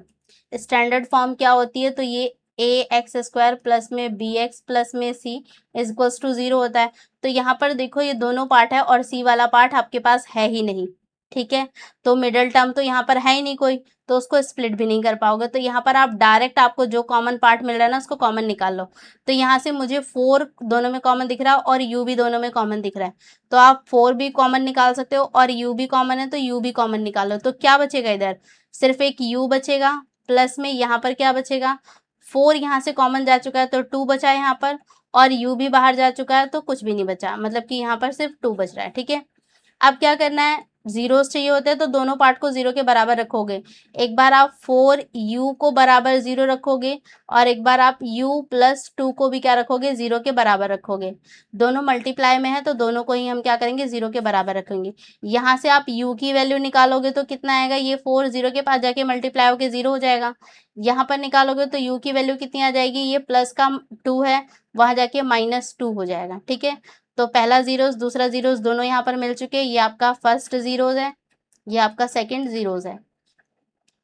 स्टैंडर्ड फॉर्म क्या होती है, तो ये ax² प्लस में bx प्लस में c इक्वल्स टू 0 होता है। तो यहाँ पर देखो ये दोनों पार्ट है और c वाला पार्ट आपके पास है ही नहीं। ठीक है, तो मिडल टर्म तो यहाँ पर है ही नहीं कोई, तो उसको स्प्लिट भी नहीं कर पाओगे। तो यहाँ पर आप डायरेक्ट, आपको जो कॉमन पार्ट मिल रहा है ना उसको कॉमन निकाल लो। तो यहाँ से मुझे 4 दोनों में कॉमन दिख रहा है और u भी दोनों में कॉमन दिख रहा है, तो आप 4 भी कॉमन निकाल सकते हो और u भी कॉमन है तो u भी कॉमन निकालो। तो क्या बचेगा, इधर सिर्फ एक u बचेगा, प्लस में यहाँ पर क्या बचेगा, 4 यहाँ से कॉमन जा चुका है तो 2 बचा यहाँ पर, और u भी बाहर जा चुका है तो कुछ भी नहीं बचा, मतलब कि यहाँ पर सिर्फ 2 बच रहा है। ठीक है, अब क्या करना है, जीरोस चाहिए होते हैं तो दोनों पार्ट को जीरो के बराबर रखोगे। एक बार आप 4u को बराबर जीरो रखोगे, और एक बार आप u प्लस 2 को भी क्या रखोगे, जीरो के बराबर रखोगे। दोनों मल्टीप्लाई में है तो दोनों को ही हम क्या करेंगे, जीरो के बराबर रखेंगे। यहाँ से आप u की वैल्यू निकालोगे तो कितना आएगा, ये 4 जीरो के पास जाके मल्टीप्लाई होके जीरो हो जाएगा। यहाँ पर निकालोगे तो u की वैल्यू कितनी आ जाएगी, ये प्लस का 2 है, वहां जाके -2 हो जाएगा। ठीक है, तो पहला जीरोस दूसरा जीरोस दोनों यहाँ पर मिल चुके हैं, ये आपका फर्स्ट जीरोस है, ये आपका सेकंड जीरोस है।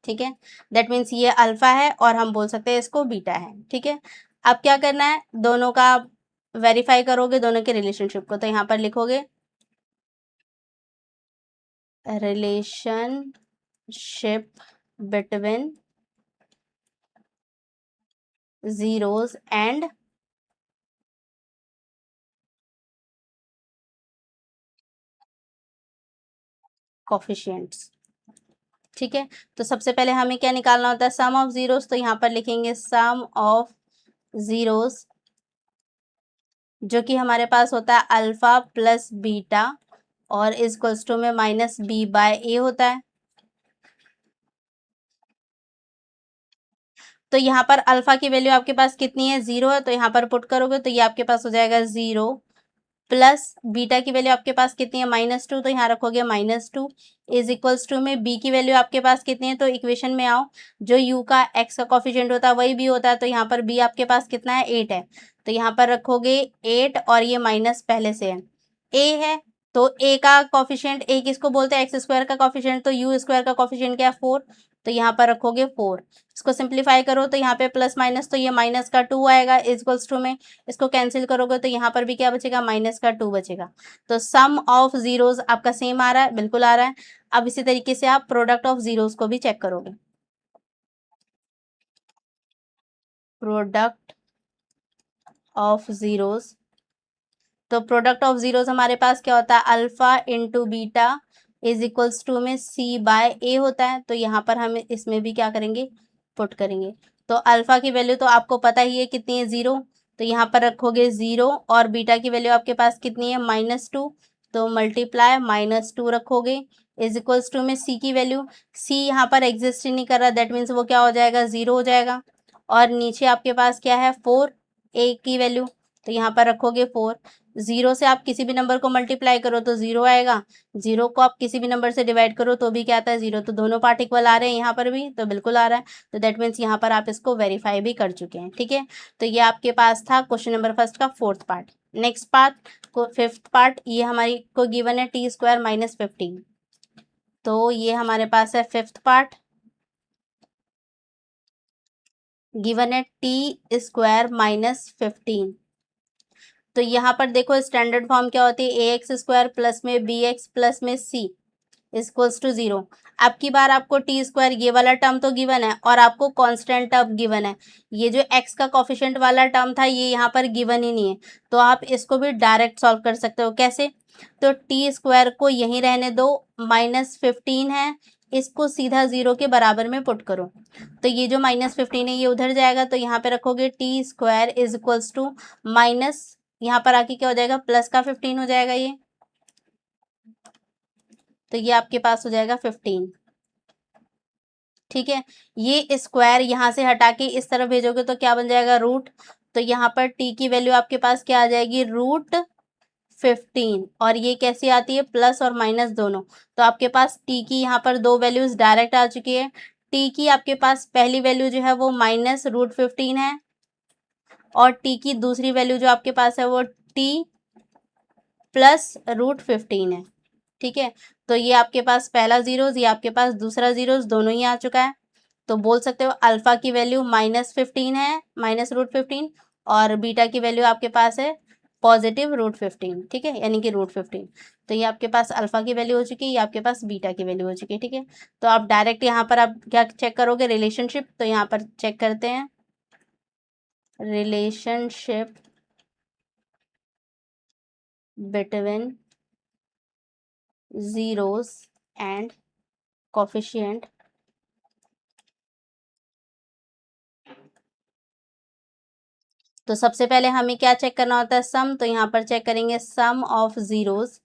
ठीक है, दैट मीन्स ये अल्फा है और हम बोल सकते हैं इसको बीटा है। ठीक है, अब क्या करना है, दोनों का वेरीफाई करोगे, दोनों के रिलेशनशिप को, तो यहाँ पर लिखोगे relationship between zeros and coefficients. ठीक है, तो सबसे पहले हमें क्या निकालना होता है, सम ऑफ जीरोस, तो यहाँ पर लिखेंगे सम ऑफ जीरोस, जो कि हमारे पास होता है अल्फा प्लस बीटा, और इक्वल्स टू में -b/a होता है। तो यहाँ पर अल्फा की वैल्यू आपके पास कितनी है, 0 है, तो यहाँ पर पुट करोगे तो ये आपके पास हो जाएगा 0, प्लस बीटा की वैल्यू आपके पास कितनी है, -2, तो यहाँ रखोगे -2 इज इक्वल्स टू में बी की वैल्यू आपके पास कितनी है, तो इक्वेशन में आओ, जो u का x का कॉफिशिएंट होता है वही b होता है, तो यहाँ पर b आपके पास कितना है, 8 है, तो यहाँ पर रखोगे 8, और ये माइनस पहले से है, a है, तो a का कॉफिशिएंट, a किसको बोलते हैं, एक्स स्क्वायर का कॉफिशिएंट, तो u स्क्वायर का कॉफिशिएंट क्या है, 4, तो यहाँ पर रखोगे 4। इसको सिंप्लीफाई करो तो यहाँ पे प्लस माइनस, तो ये माइनस का 2 आएगा इक्वल्स टू में, इसको कैंसिल करोगे तो यहाँ पर भी क्या बचेगा, माइनस का 2 बचेगा। तो सम ऑफ जीरोस आपका सेम आ रहा है, बिल्कुल आ रहा है। अब इसी तरीके से आप प्रोडक्ट ऑफ जीरोस को भी चेक करोगे, प्रोडक्ट ऑफ जीरोस, तो प्रोडक्ट ऑफ जीरोस हमारे पास क्या होता है, alpha into beta is equals to में c/a होता है, तो यहाँ पर हम इसमें भी क्या करेंगे, पुट करेंगे। तो अल्फा की वैल्यू तो आपको पता ही है कितनी है, 0, तो यहाँ पर रखोगे 0, और बीटा की वैल्यू आपके पास कितनी है, -2, तो मल्टीप्लाई -2 रखोगे इज इक्वल्स टू में c की वैल्यू, c यहाँ पर एग्जिस्ट ही नहीं कर रहा, दैट मीन्स वो क्या हो जाएगा, 0 हो जाएगा, और नीचे आपके पास क्या है, 4, a की वैल्यू, तो यहाँ पर रखोगे 4। 0 से आप किसी भी नंबर को मल्टीप्लाई करो तो 0 आएगा, 0 को आप किसी भी नंबर से डिवाइड करो तो भी क्या आता है, 0, तो दोनों पार्ट इक्वल आ रहे हैं, यहाँ पर भी तो बिल्कुल आ रहा है, तो दैट मीन्स यहाँ पर आप इसको वेरीफाई भी कर चुके हैं। ठीक है, तो ये आपके पास था क्वेश्चन नंबर फर्स्ट का फोर्थ पार्ट। नेक्स्ट पार्ट को फिफ्थ पार्ट, ये हमारी को गिवन है t² -15, तो ये हमारे पास है फिफ्थ पार्ट, गिवन है t² -15। तो यहाँ पर देखो स्टैंडर्ड फॉर्म क्या होती है, ax² प्लस में bx प्लस में c इक्वल्स टू 0। अब की बार आपको t² ये वाला टर्म तो गिवन है, और आपको कांस्टेंट टर्म गिवन है, ये जो x का कोफिशिएंट वाला टर्म था ये यहाँ पर गिवन ही नहीं है, तो आप इसको भी डायरेक्ट सॉल्व कर सकते हो। कैसे, तो t² को यहीं रहने दो, -15 है, इसको सीधा 0 के बराबर में पुट करो, तो ये जो -15 है ये उधर जाएगा, तो यहाँ पे रखोगे t² is equals to minus, यहाँ पर आके क्या हो जाएगा, प्लस का 15 हो जाएगा ये, तो ये आपके पास हो जाएगा 15। ठीक है, ये स्क्वायर यहाँ से हटा के इस तरफ भेजोगे तो क्या बन जाएगा, रूट, तो यहाँ पर t की वैल्यू आपके पास क्या आ जाएगी, √15, और ये कैसी आती है, प्लस और माइनस दोनों, तो आपके पास t की यहाँ पर दो वैल्यूज डायरेक्ट आ चुकी है। t की आपके पास पहली वैल्यू जो है वो -√15 है, और t की दूसरी वैल्यू जो आपके पास है वो t +√15 है। ठीक है, तो ये आपके पास पहला जीरोस, ये आपके पास दूसरा जीरोस, दोनों ही आ चुका है, तो बोल सकते हो अल्फा की वैल्यू -15 है, -√15, और बीटा की वैल्यू आपके पास है +√15। ठीक है, यानी कि √15, तो ये आपके पास अल्फा की वैल्यू हो चुकी है, ये आपके पास बीटा की वैल्यू हो चुकी है। ठीक है, तो आप डायरेक्ट यहाँ पर आप क्या चेक करोगे, रिलेशनशिप, तो यहाँ पर चेक करते हैं relationship between zeros and coefficient तो सबसे पहले हमें क्या चेक करना होता है, सम। तो यहाँ पर चेक करेंगे सम ऑफ जीरोस,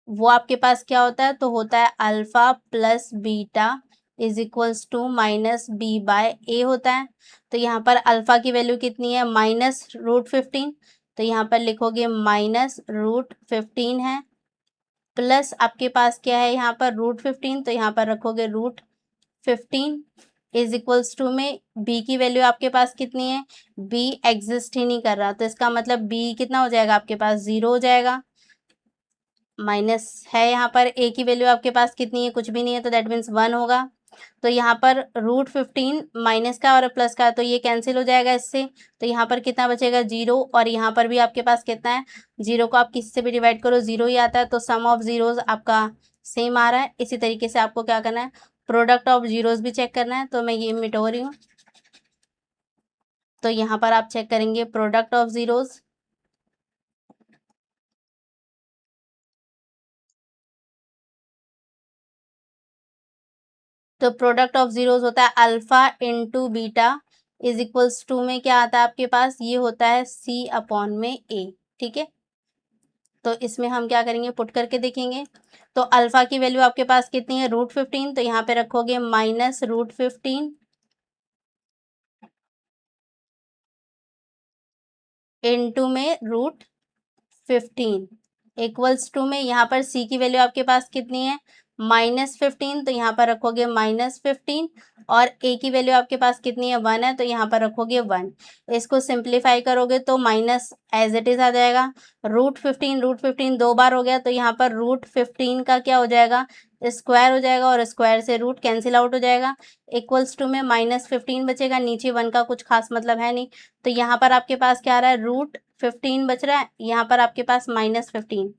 वो आपके पास क्या होता है, तो होता है alpha plus beta is equals to minus b by a होता है। तो यहाँ पर अल्फा की वैल्यू कितनी है, -√15। तो यहाँ पर लिखोगे -√15 है, प्लस आपके पास क्या है यहाँ पर √15, तो यहाँ पर रखोगे √15 इज इक्वल्स टू में b की वैल्यू आपके पास कितनी है, b एग्जिस्ट ही नहीं कर रहा, तो इसका मतलब b कितना हो जाएगा आपके पास, 0 हो जाएगा। माइनस है यहाँ पर, a की वैल्यू आपके पास कितनी है, कुछ भी नहीं है, तो दैट मीन्स 1 होगा। तो यहाँ पर √15 माइनस का और प्लस का, तो ये कैंसिल हो जाएगा इससे। तो यहाँ पर कितना बचेगा, 0। और यहाँ पर भी आपके पास कितना है, 0 को आप किससे भी डिवाइड करो 0 ही आता है, तो सम ऑफ जीरोस आपका सेम आ रहा है। इसी तरीके से आपको क्या करना है, प्रोडक्ट ऑफ जीरोस भी चेक करना है। तो मैं ये मिटो रही हूँ, तो यहाँ पर आप चेक करेंगे प्रोडक्ट ऑफ जीरोस। तो प्रोडक्ट ऑफ जीरोस होता है alpha into beta is equals to में क्या आता है आपके पास, ये होता है c अपॉन में a। ठीक है, तो इसमें हम क्या करेंगे, पुट करके देखेंगे। तो अल्फा की वैल्यू आपके पास कितनी है, √15, तो यहाँ पे रखोगे -√15 इंटू में √15 इक्वल्स टू में यहाँ पर c की वैल्यू आपके पास कितनी है, -15, तो यहाँ पर रखोगे -15, और a की वैल्यू आपके पास कितनी है, 1 है, तो यहाँ पर रखोगे 1। इसको सिंप्लीफाई करोगे तो माइनस एज इट इज आ जाएगा। √15 दो बार हो गया, तो यहाँ पर √15 का क्या हो जाएगा, स्क्वायर हो जाएगा, और स्क्वायर से रूट कैंसिल आउट हो जाएगा। इक्वल्स टू में -15 बचेगा, नीचे 1 का कुछ खास मतलब है नहीं, तो यहाँ पर आपके पास क्या आ रहा है, √15 बच रहा है, यहाँ पर आपके पास -15,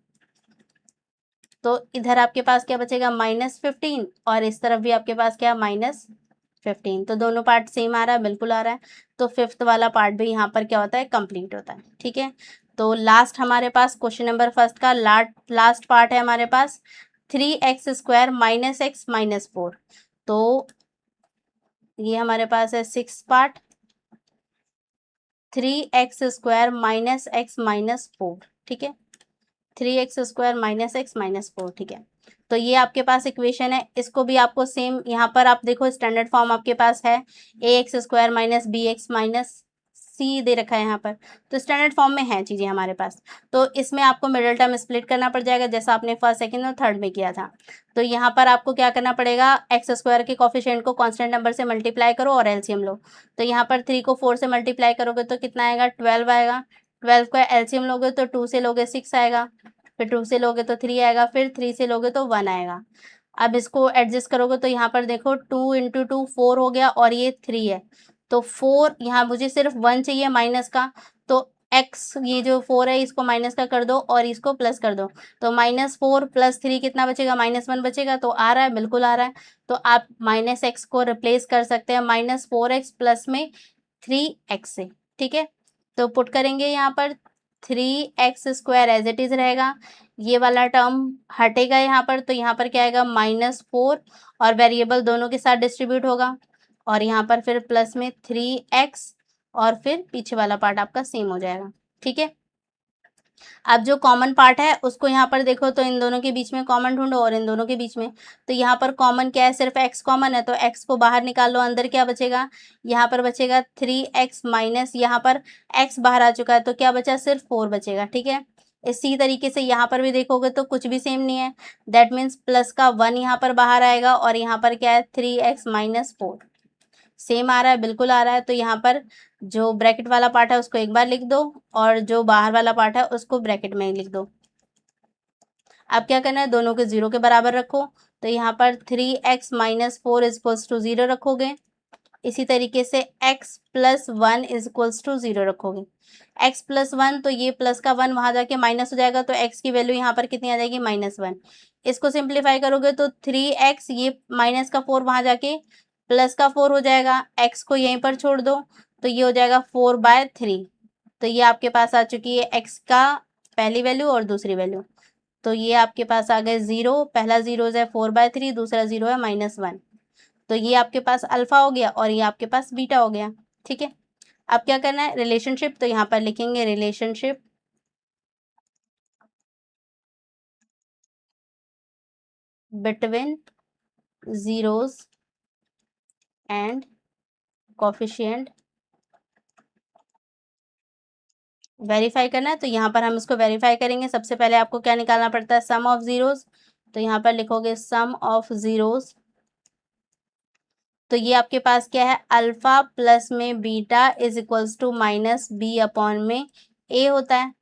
तो इधर आपके पास क्या बचेगा, -15, और इस तरफ भी आपके पास क्या, -15। तो दोनों पार्ट सेम आ रहा है, बिल्कुल आ रहा है। तो फिफ्थ वाला पार्ट भी यहाँ पर क्या होता है, कंप्लीट होता है। ठीक है, तो लास्ट हमारे पास क्वेश्चन नंबर फर्स्ट का लास्ट पार्ट है हमारे पास, 3x² - x - 4। तो ये हमारे पास है 6 पार्ट, 3x² - x - 4। ठीक है, 3x² - x - 4। ठीक है, तो ये आपके पास इक्वेशन है। इसको भी आपको सेम यहाँ पर आप देखो, स्टैंडर्ड फॉर्म आपके पास है ax² - bx - c दे रखा है यहाँ पर, तो स्टैंडर्ड फॉर्म में है चीज़ें हमारे पास। तो इसमें आपको मिडल टर्म स्प्लिट करना पड़ जाएगा, जैसा आपने फर्स्ट सेकंड और थर्ड में किया था। तो यहाँ पर आपको क्या करना पड़ेगा, x² के कोफिशिएंट को कांस्टेंट नंबर से मल्टीप्लाई करो और एलसीएम लो। तो यहाँ पर 3 को 4 से मल्टीप्लाई करोगे तो कितना आएगा, 12 आएगा। 12 का एलसीएम लोगे तो 2 से लोगे 6 आएगा, फिर 2 से लोगे तो 3 आएगा, फिर 3 से लोगे तो 1 आएगा। अब इसको एडजस्ट करोगे तो यहाँ पर देखो 2 × 2 4 हो गया, और ये 3 है, तो 4, यहाँ मुझे सिर्फ 1 चाहिए माइनस का, तो x ये जो 4 है इसको माइनस का कर दो और इसको प्लस कर दो। तो -4 + 3 कितना बचेगा, -1 बचेगा। तो आ रहा है, बिल्कुल आ रहा है। तो आप -x को रिप्लेस कर सकते हैं -4x प्लस में 3x से। ठीक है, तो पुट करेंगे यहाँ पर 3x² एज इट इज रहेगा, ये वाला टर्म हटेगा यहाँ पर, तो यहाँ पर क्या आएगा, -4, और वेरिएबल दोनों के साथ डिस्ट्रीब्यूट होगा, और यहाँ पर फिर प्लस में 3x, और फिर पीछे वाला पार्ट आपका सेम हो जाएगा। ठीक है, अब जो कॉमन पार्ट है उसको यहाँ पर देखो, तो इन दोनों के बीच में कॉमन ढूंढो, और इन दोनों के बीच में, तो यहाँ पर कॉमन क्या है, सिर्फ x कॉमन है, तो x को बाहर निकाल लो, अंदर क्या बचेगा, यहाँ पर बचेगा 3x माइनस, यहाँ पर x बाहर आ चुका है, तो क्या बचा, सिर्फ 4 बचेगा। ठीक है, इसी तरीके से यहाँ पर भी देखोगे तो कुछ भी सेम नहीं है, दैट मीन्स प्लस का 1 यहाँ पर बाहर आएगा, और यहाँ पर क्या है, 3x - 4 सेम आ रहा है, बिल्कुल आ रहा है। तो यहाँ पर जो ब्रैकेट वाला पार्ट है उसको एक बार लिख दो, और जो बाहर वाला पार्ट है उसको ब्रैकेट में ही लिख दो। अब क्या करना है, दोनों के 0 के बराबर रखो, तो यहाँ पर 3x - 4 = 0 रखोगे। इसी तरीके से x + 1 = 0 रखोगे। x + 1, तो ये प्लस का 1 वहाँ जाके माइनस हो जाएगा, तो x की वैल्यू यहाँ पर कितनी आ जाएगी, -1। इसको सिंप्लीफाई करोगे तो 3x, ये माइनस का 4 वहाँ जाके प्लस का 4 हो जाएगा, x को यहीं पर छोड़ दो, तो ये हो जाएगा 4/3। तो ये आपके पास आ चुकी है x का पहली वैल्यू और दूसरी वैल्यू, तो ये आपके पास आ गए 0, पहला 0 है 4/3, दूसरा 0 है -1। तो ये आपके पास अल्फा हो गया, और ये आपके पास बीटा हो गया। ठीक है, अब क्या करना है, रिलेशनशिप, तो यहाँ पर लिखेंगे relationship between zeros and coefficient. Verify करना है, तो यहाँ पर हम इसको वेरीफाई करेंगे। सबसे पहले आपको क्या निकालना पड़ता है, सम ऑफ जीरोस, तो यहाँ पर लिखोगे सम ऑफ जीरोस। तो ये आपके पास क्या है, अल्फा प्लस में beta is equals to minus b upon में ए होता है।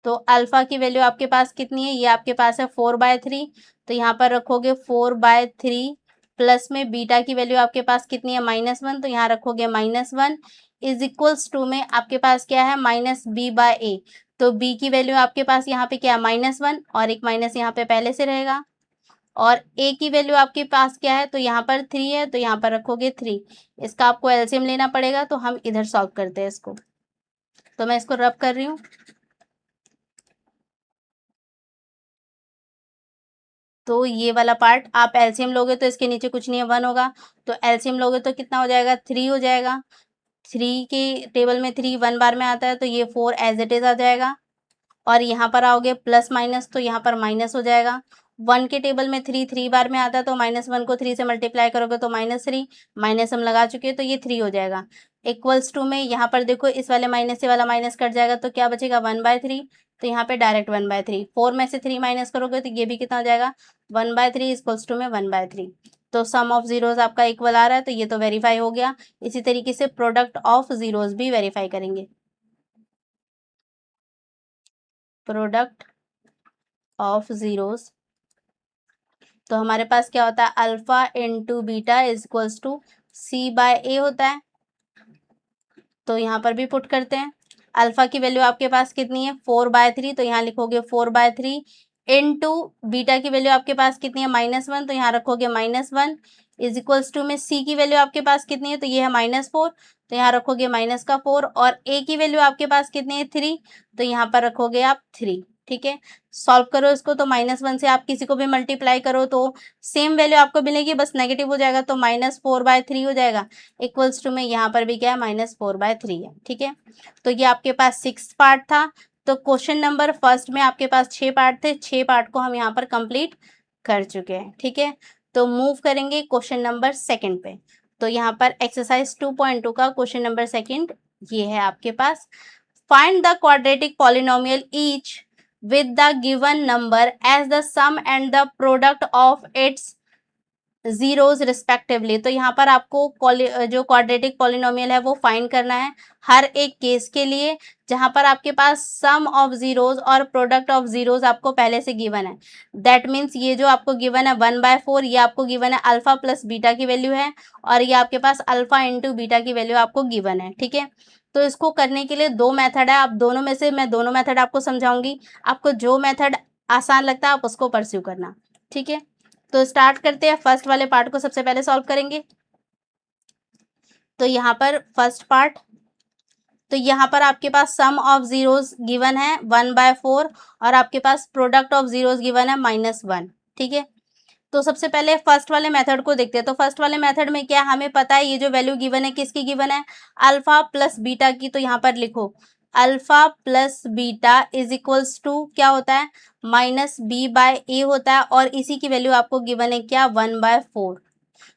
तो अल्फा की वैल्यू आपके पास कितनी है, ये आपके पास है 4/3, तो यहाँ पर रखोगे 4/3 प्लस में बीटा की वैल्यू आपके पास कितनी है, -1, तो यहाँ रखोगे -1 इज इक्वल्स टू में आपके पास क्या है, -b/a। तो b की वैल्यू आपके पास यहाँ पे क्या है, -1, और एक माइनस यहाँ पे पहले से रहेगा। और a की वैल्यू आपके पास क्या है, तो यहाँ पर 3 है, तो यहाँ पर रखोगे 3। इसका आपको एलसीएम लेना पड़ेगा, तो हम इधर सॉल्व करते हैं इसको। तो मैं इसको रब कर रही हूँ। तो ये वाला पार्ट आप एलसीएम लोगे तो इसके नीचे कुछ नहीं है, 1 होगा। तो एलसीएम लोगे तो कितना हो जाएगा, 3 हो जाएगा। 3 के टेबल में 3 1 बार में आता है, तो ये 4 एज इट इज आ जाएगा। और यहाँ पर आओगे प्लस माइनस, तो यहाँ पर माइनस हो जाएगा। 1 के टेबल में 3 3 बार में आता है, तो -1 को 3 से मल्टीप्लाई करोगे तो -3, माइनस हम लगा चुके हैं, तो ये 3 हो जाएगा। इक्वल्स टू में यहाँ पर देखो, इस वाले माइनस से वाला माइनस कट जाएगा, तो क्या बचेगा, 1/3। तो यहाँ पे डायरेक्ट 1/3, 4 में से 3 माइनस करोगे तो ये भी कितना हो जाएगा, 1/3 इक्वल्स टू में 1/3। तो सम ऑफ जीरोस आपका इक्वल आ रहा है, तो ये तो वेरीफाई हो गया। इसी तरीके से प्रोडक्ट ऑफ जीरोस भी वेरीफाई करेंगे। प्रोडक्ट ऑफ जीरोस, तो हमारे पास क्या होता है, alpha into beta is equals to c/a होता है। तो यहाँ पर भी पुट करते हैं। अल्फा की वैल्यू आपके पास कितनी है, 4/3, तो यहाँ लिखोगे 4/3 इंटू बीटा की वैल्यू आपके पास कितनी है, -1, तो यहाँ रखोगे -1 इज इक्वल्स टू में सी की वैल्यू आपके पास कितनी है, तो ये है -4, तो यहाँ रखोगे -4, और ए की वैल्यू आपके पास कितनी है, 3, तो यहाँ पर रखोगे आप 3। ठीक है, सॉल्व करो इसको, तो -1 से आप किसी को भी मल्टीप्लाई करो तो सेम वैल्यू आपको मिलेगी, बस नेगेटिव हो जाएगा, तो -4/3 हो जाएगा। इक्वल्स टू में यहाँ पर भी क्या है, -4/3 है। ठीक है, तो ये आपके पास 6 पार्ट था। तो क्वेश्चन नंबर फर्स्ट में आपके पास 6 पार्ट थे, 6 पार्ट को हम यहाँ पर कंप्लीट कर चुके हैं। ठीक है, तो मूव करेंगे क्वेश्चन नंबर सेकंड पे। तो यहाँ पर एक्सरसाइज 2.2 का क्वेश्चन नंबर सेकंड ये है आपके पास। Find the quadratic polynomial each with the given number as the sum and the product of its zeros respectively. तो यहाँ पर आपको जो क्वाड्रेटिक पॉलिनोमियल है वो फाइंड करना है हर एक केस के लिए, जहाँ पर आपके पास सम ऑफ जीरोस और प्रोडक्ट ऑफ जीरोस आपको पहले से गिवन है। दैट मीन्स ये जो आपको गिवन है 1/4, ये आपको गिवन है अल्फा प्लस बीटा की वैल्यू है, और ये आपके पास अल्फा इंटू बीटा की वैल्यू आपको गिवन है। ठीक है, तो इसको करने के लिए 2 मेथड है, आप दोनों में से मैं दोनों मेथड आपको समझाऊंगी। आपको जो मेथड आसान लगता है आप उसको परस्यू करना। ठीक है, तो स्टार्ट करते हैं। फर्स्ट वाले पार्ट को सबसे पहले सॉल्व करेंगे। तो यहाँ पर फर्स्ट पार्ट, तो यहाँ पर आपके पास सम ऑफ जीरोस गिवन है 1/4, और आपके पास प्रोडक्ट ऑफ जीरोस गिवन है -1। ठीक है, तो सबसे पहले फर्स्ट वाले मेथड को देखते हैं। तो फर्स्ट वाले मेथड में क्या हमें पता है, ये जो वैल्यू गिवन है किसकी गिवन है, अल्फा प्लस बीटा की। तो यहाँ पर लिखो alpha plus beta is equals to क्या होता है, -b/a होता है, और इसी की वैल्यू आपको गिवन है क्या, 1/4।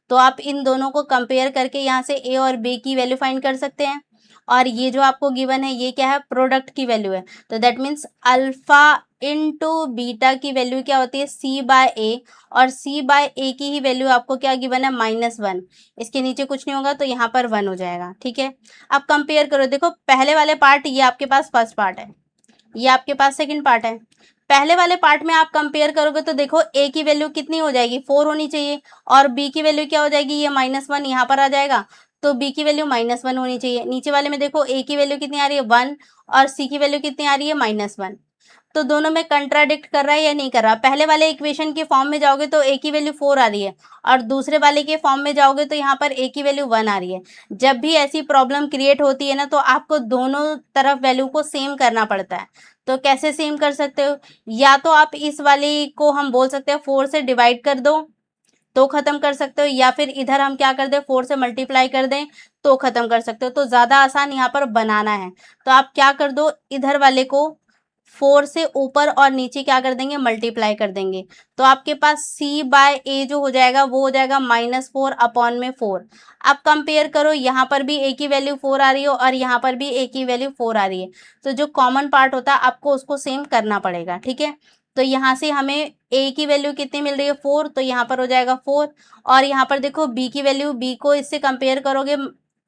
तो आप इन दोनों को कंपेयर करके यहाँ से a और b की वैल्यू फाइंड कर सकते हैं। और ये जो आपको गिवन है ये क्या है, प्रोडक्ट की वैल्यू है। तो that means alpha into beta की वैल्यू क्या होती है, c/a, और c/a की ही वैल्यू आपको क्या गिवन है, -1। इसके नीचे कुछ नहीं होगा, तो यहाँ पर 1 हो जाएगा। ठीक है, अब कंपेयर करो, देखो पहले वाले पार्ट ये आपके पास फर्स्ट पार्ट है, ये आपके पास सेकंड पार्ट है। पहले वाले पार्ट में आप कंपेयर करोगे तो देखो a की वैल्यू कितनी हो जाएगी, 4 होनी चाहिए, और b की वैल्यू क्या हो जाएगी, ये -1 यहाँ पर आ जाएगा, तो b की वैल्यू -1 होनी चाहिए। नीचे वाले में देखो a की वैल्यू कितनी आ रही है, 1, और c की वैल्यू कितनी आ रही है, -1। तो दोनों में कंट्राडिक्ट कर रहा है या नहीं कर रहा। पहले वाले इक्वेशन के फॉर्म में जाओगे तो a की वैल्यू 4 आ रही है, और दूसरे वाले के फॉर्म में जाओगे तो यहाँ पर a की वैल्यू 1 आ रही है। जब भी ऐसी प्रॉब्लम क्रिएट होती है ना, तो आपको दोनों तरफ वैल्यू को सेम करना पड़ता है। तो कैसे सेम कर सकते हो, या तो आप इस वाली को हम बोल सकते हैं 4 से डिवाइड कर दो, तो खत्म कर सकते हो, या फिर इधर हम क्या कर दें 4 से मल्टीप्लाई कर दें तो खत्म कर सकते हो। तो ज़्यादा आसान यहाँ पर बनाना है, तो आप क्या कर दो, इधर वाले को 4 से ऊपर और नीचे क्या कर देंगे, मल्टीप्लाई कर देंगे। तो आपके पास c बाय a जो हो जाएगा वो हो जाएगा -4 अपॉन में 4। अब कंपेयर करो, यहाँ पर भी a की वैल्यू 4 आ रही है और यहाँ पर भी a की वैल्यू 4 आ रही है, तो जो कॉमन पार्ट होता है आपको उसको सेम करना पड़ेगा, ठीक है। तो यहाँ से हमें a की वैल्यू कितनी मिल रही है 4, तो यहाँ पर हो जाएगा 4। और यहाँ पर देखो b की वैल्यू, b को इससे कंपेयर करोगे,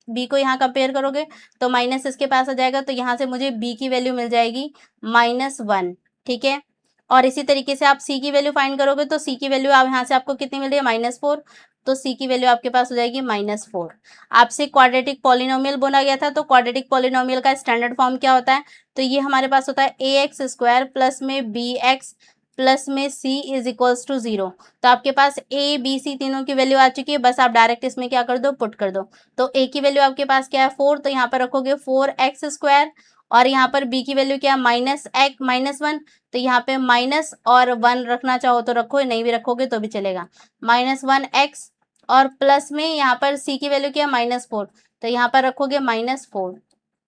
b को यहाँ कंपेयर करोगे तो माइनस इसके पास आ जाएगा, तो यहाँ से मुझे b की वैल्यू मिल जाएगी -1, ठीक है। और इसी तरीके से आप c की वैल्यू फाइंड करोगे तो c की वैल्यू आप यहाँ से आपको कितनी मिल रही है -4, तो c की वैल्यू आपके पास हो जाएगी -4। आपसे क्वाड्रेटिक पॉलिनोमियल बोला गया था, तो क्वाड्रेटिक पॉलिनोमियल का स्टैंडर्ड फॉर्म क्या होता है, तो ये हमारे पास होता है ax² प्लस में bx प्लस में c इज इक्वल्स टू 0। तो आपके पास a b c तीनों की वैल्यू आ चुकी है, बस आप डायरेक्ट इसमें क्या कर दो, पुट कर दो। तो a की वैल्यू आपके पास क्या है 4, तो यहाँ पर रखोगे 4x², और यहाँ पर b की वैल्यू क्या है -1, तो यहाँ पे माइनस और 1 रखना चाहो तो रखो, नहीं भी रखोगे तो भी चलेगा, -1x, और प्लस में यहाँ पर c की वैल्यू क्या है -4, तो यहाँ पर रखोगे -4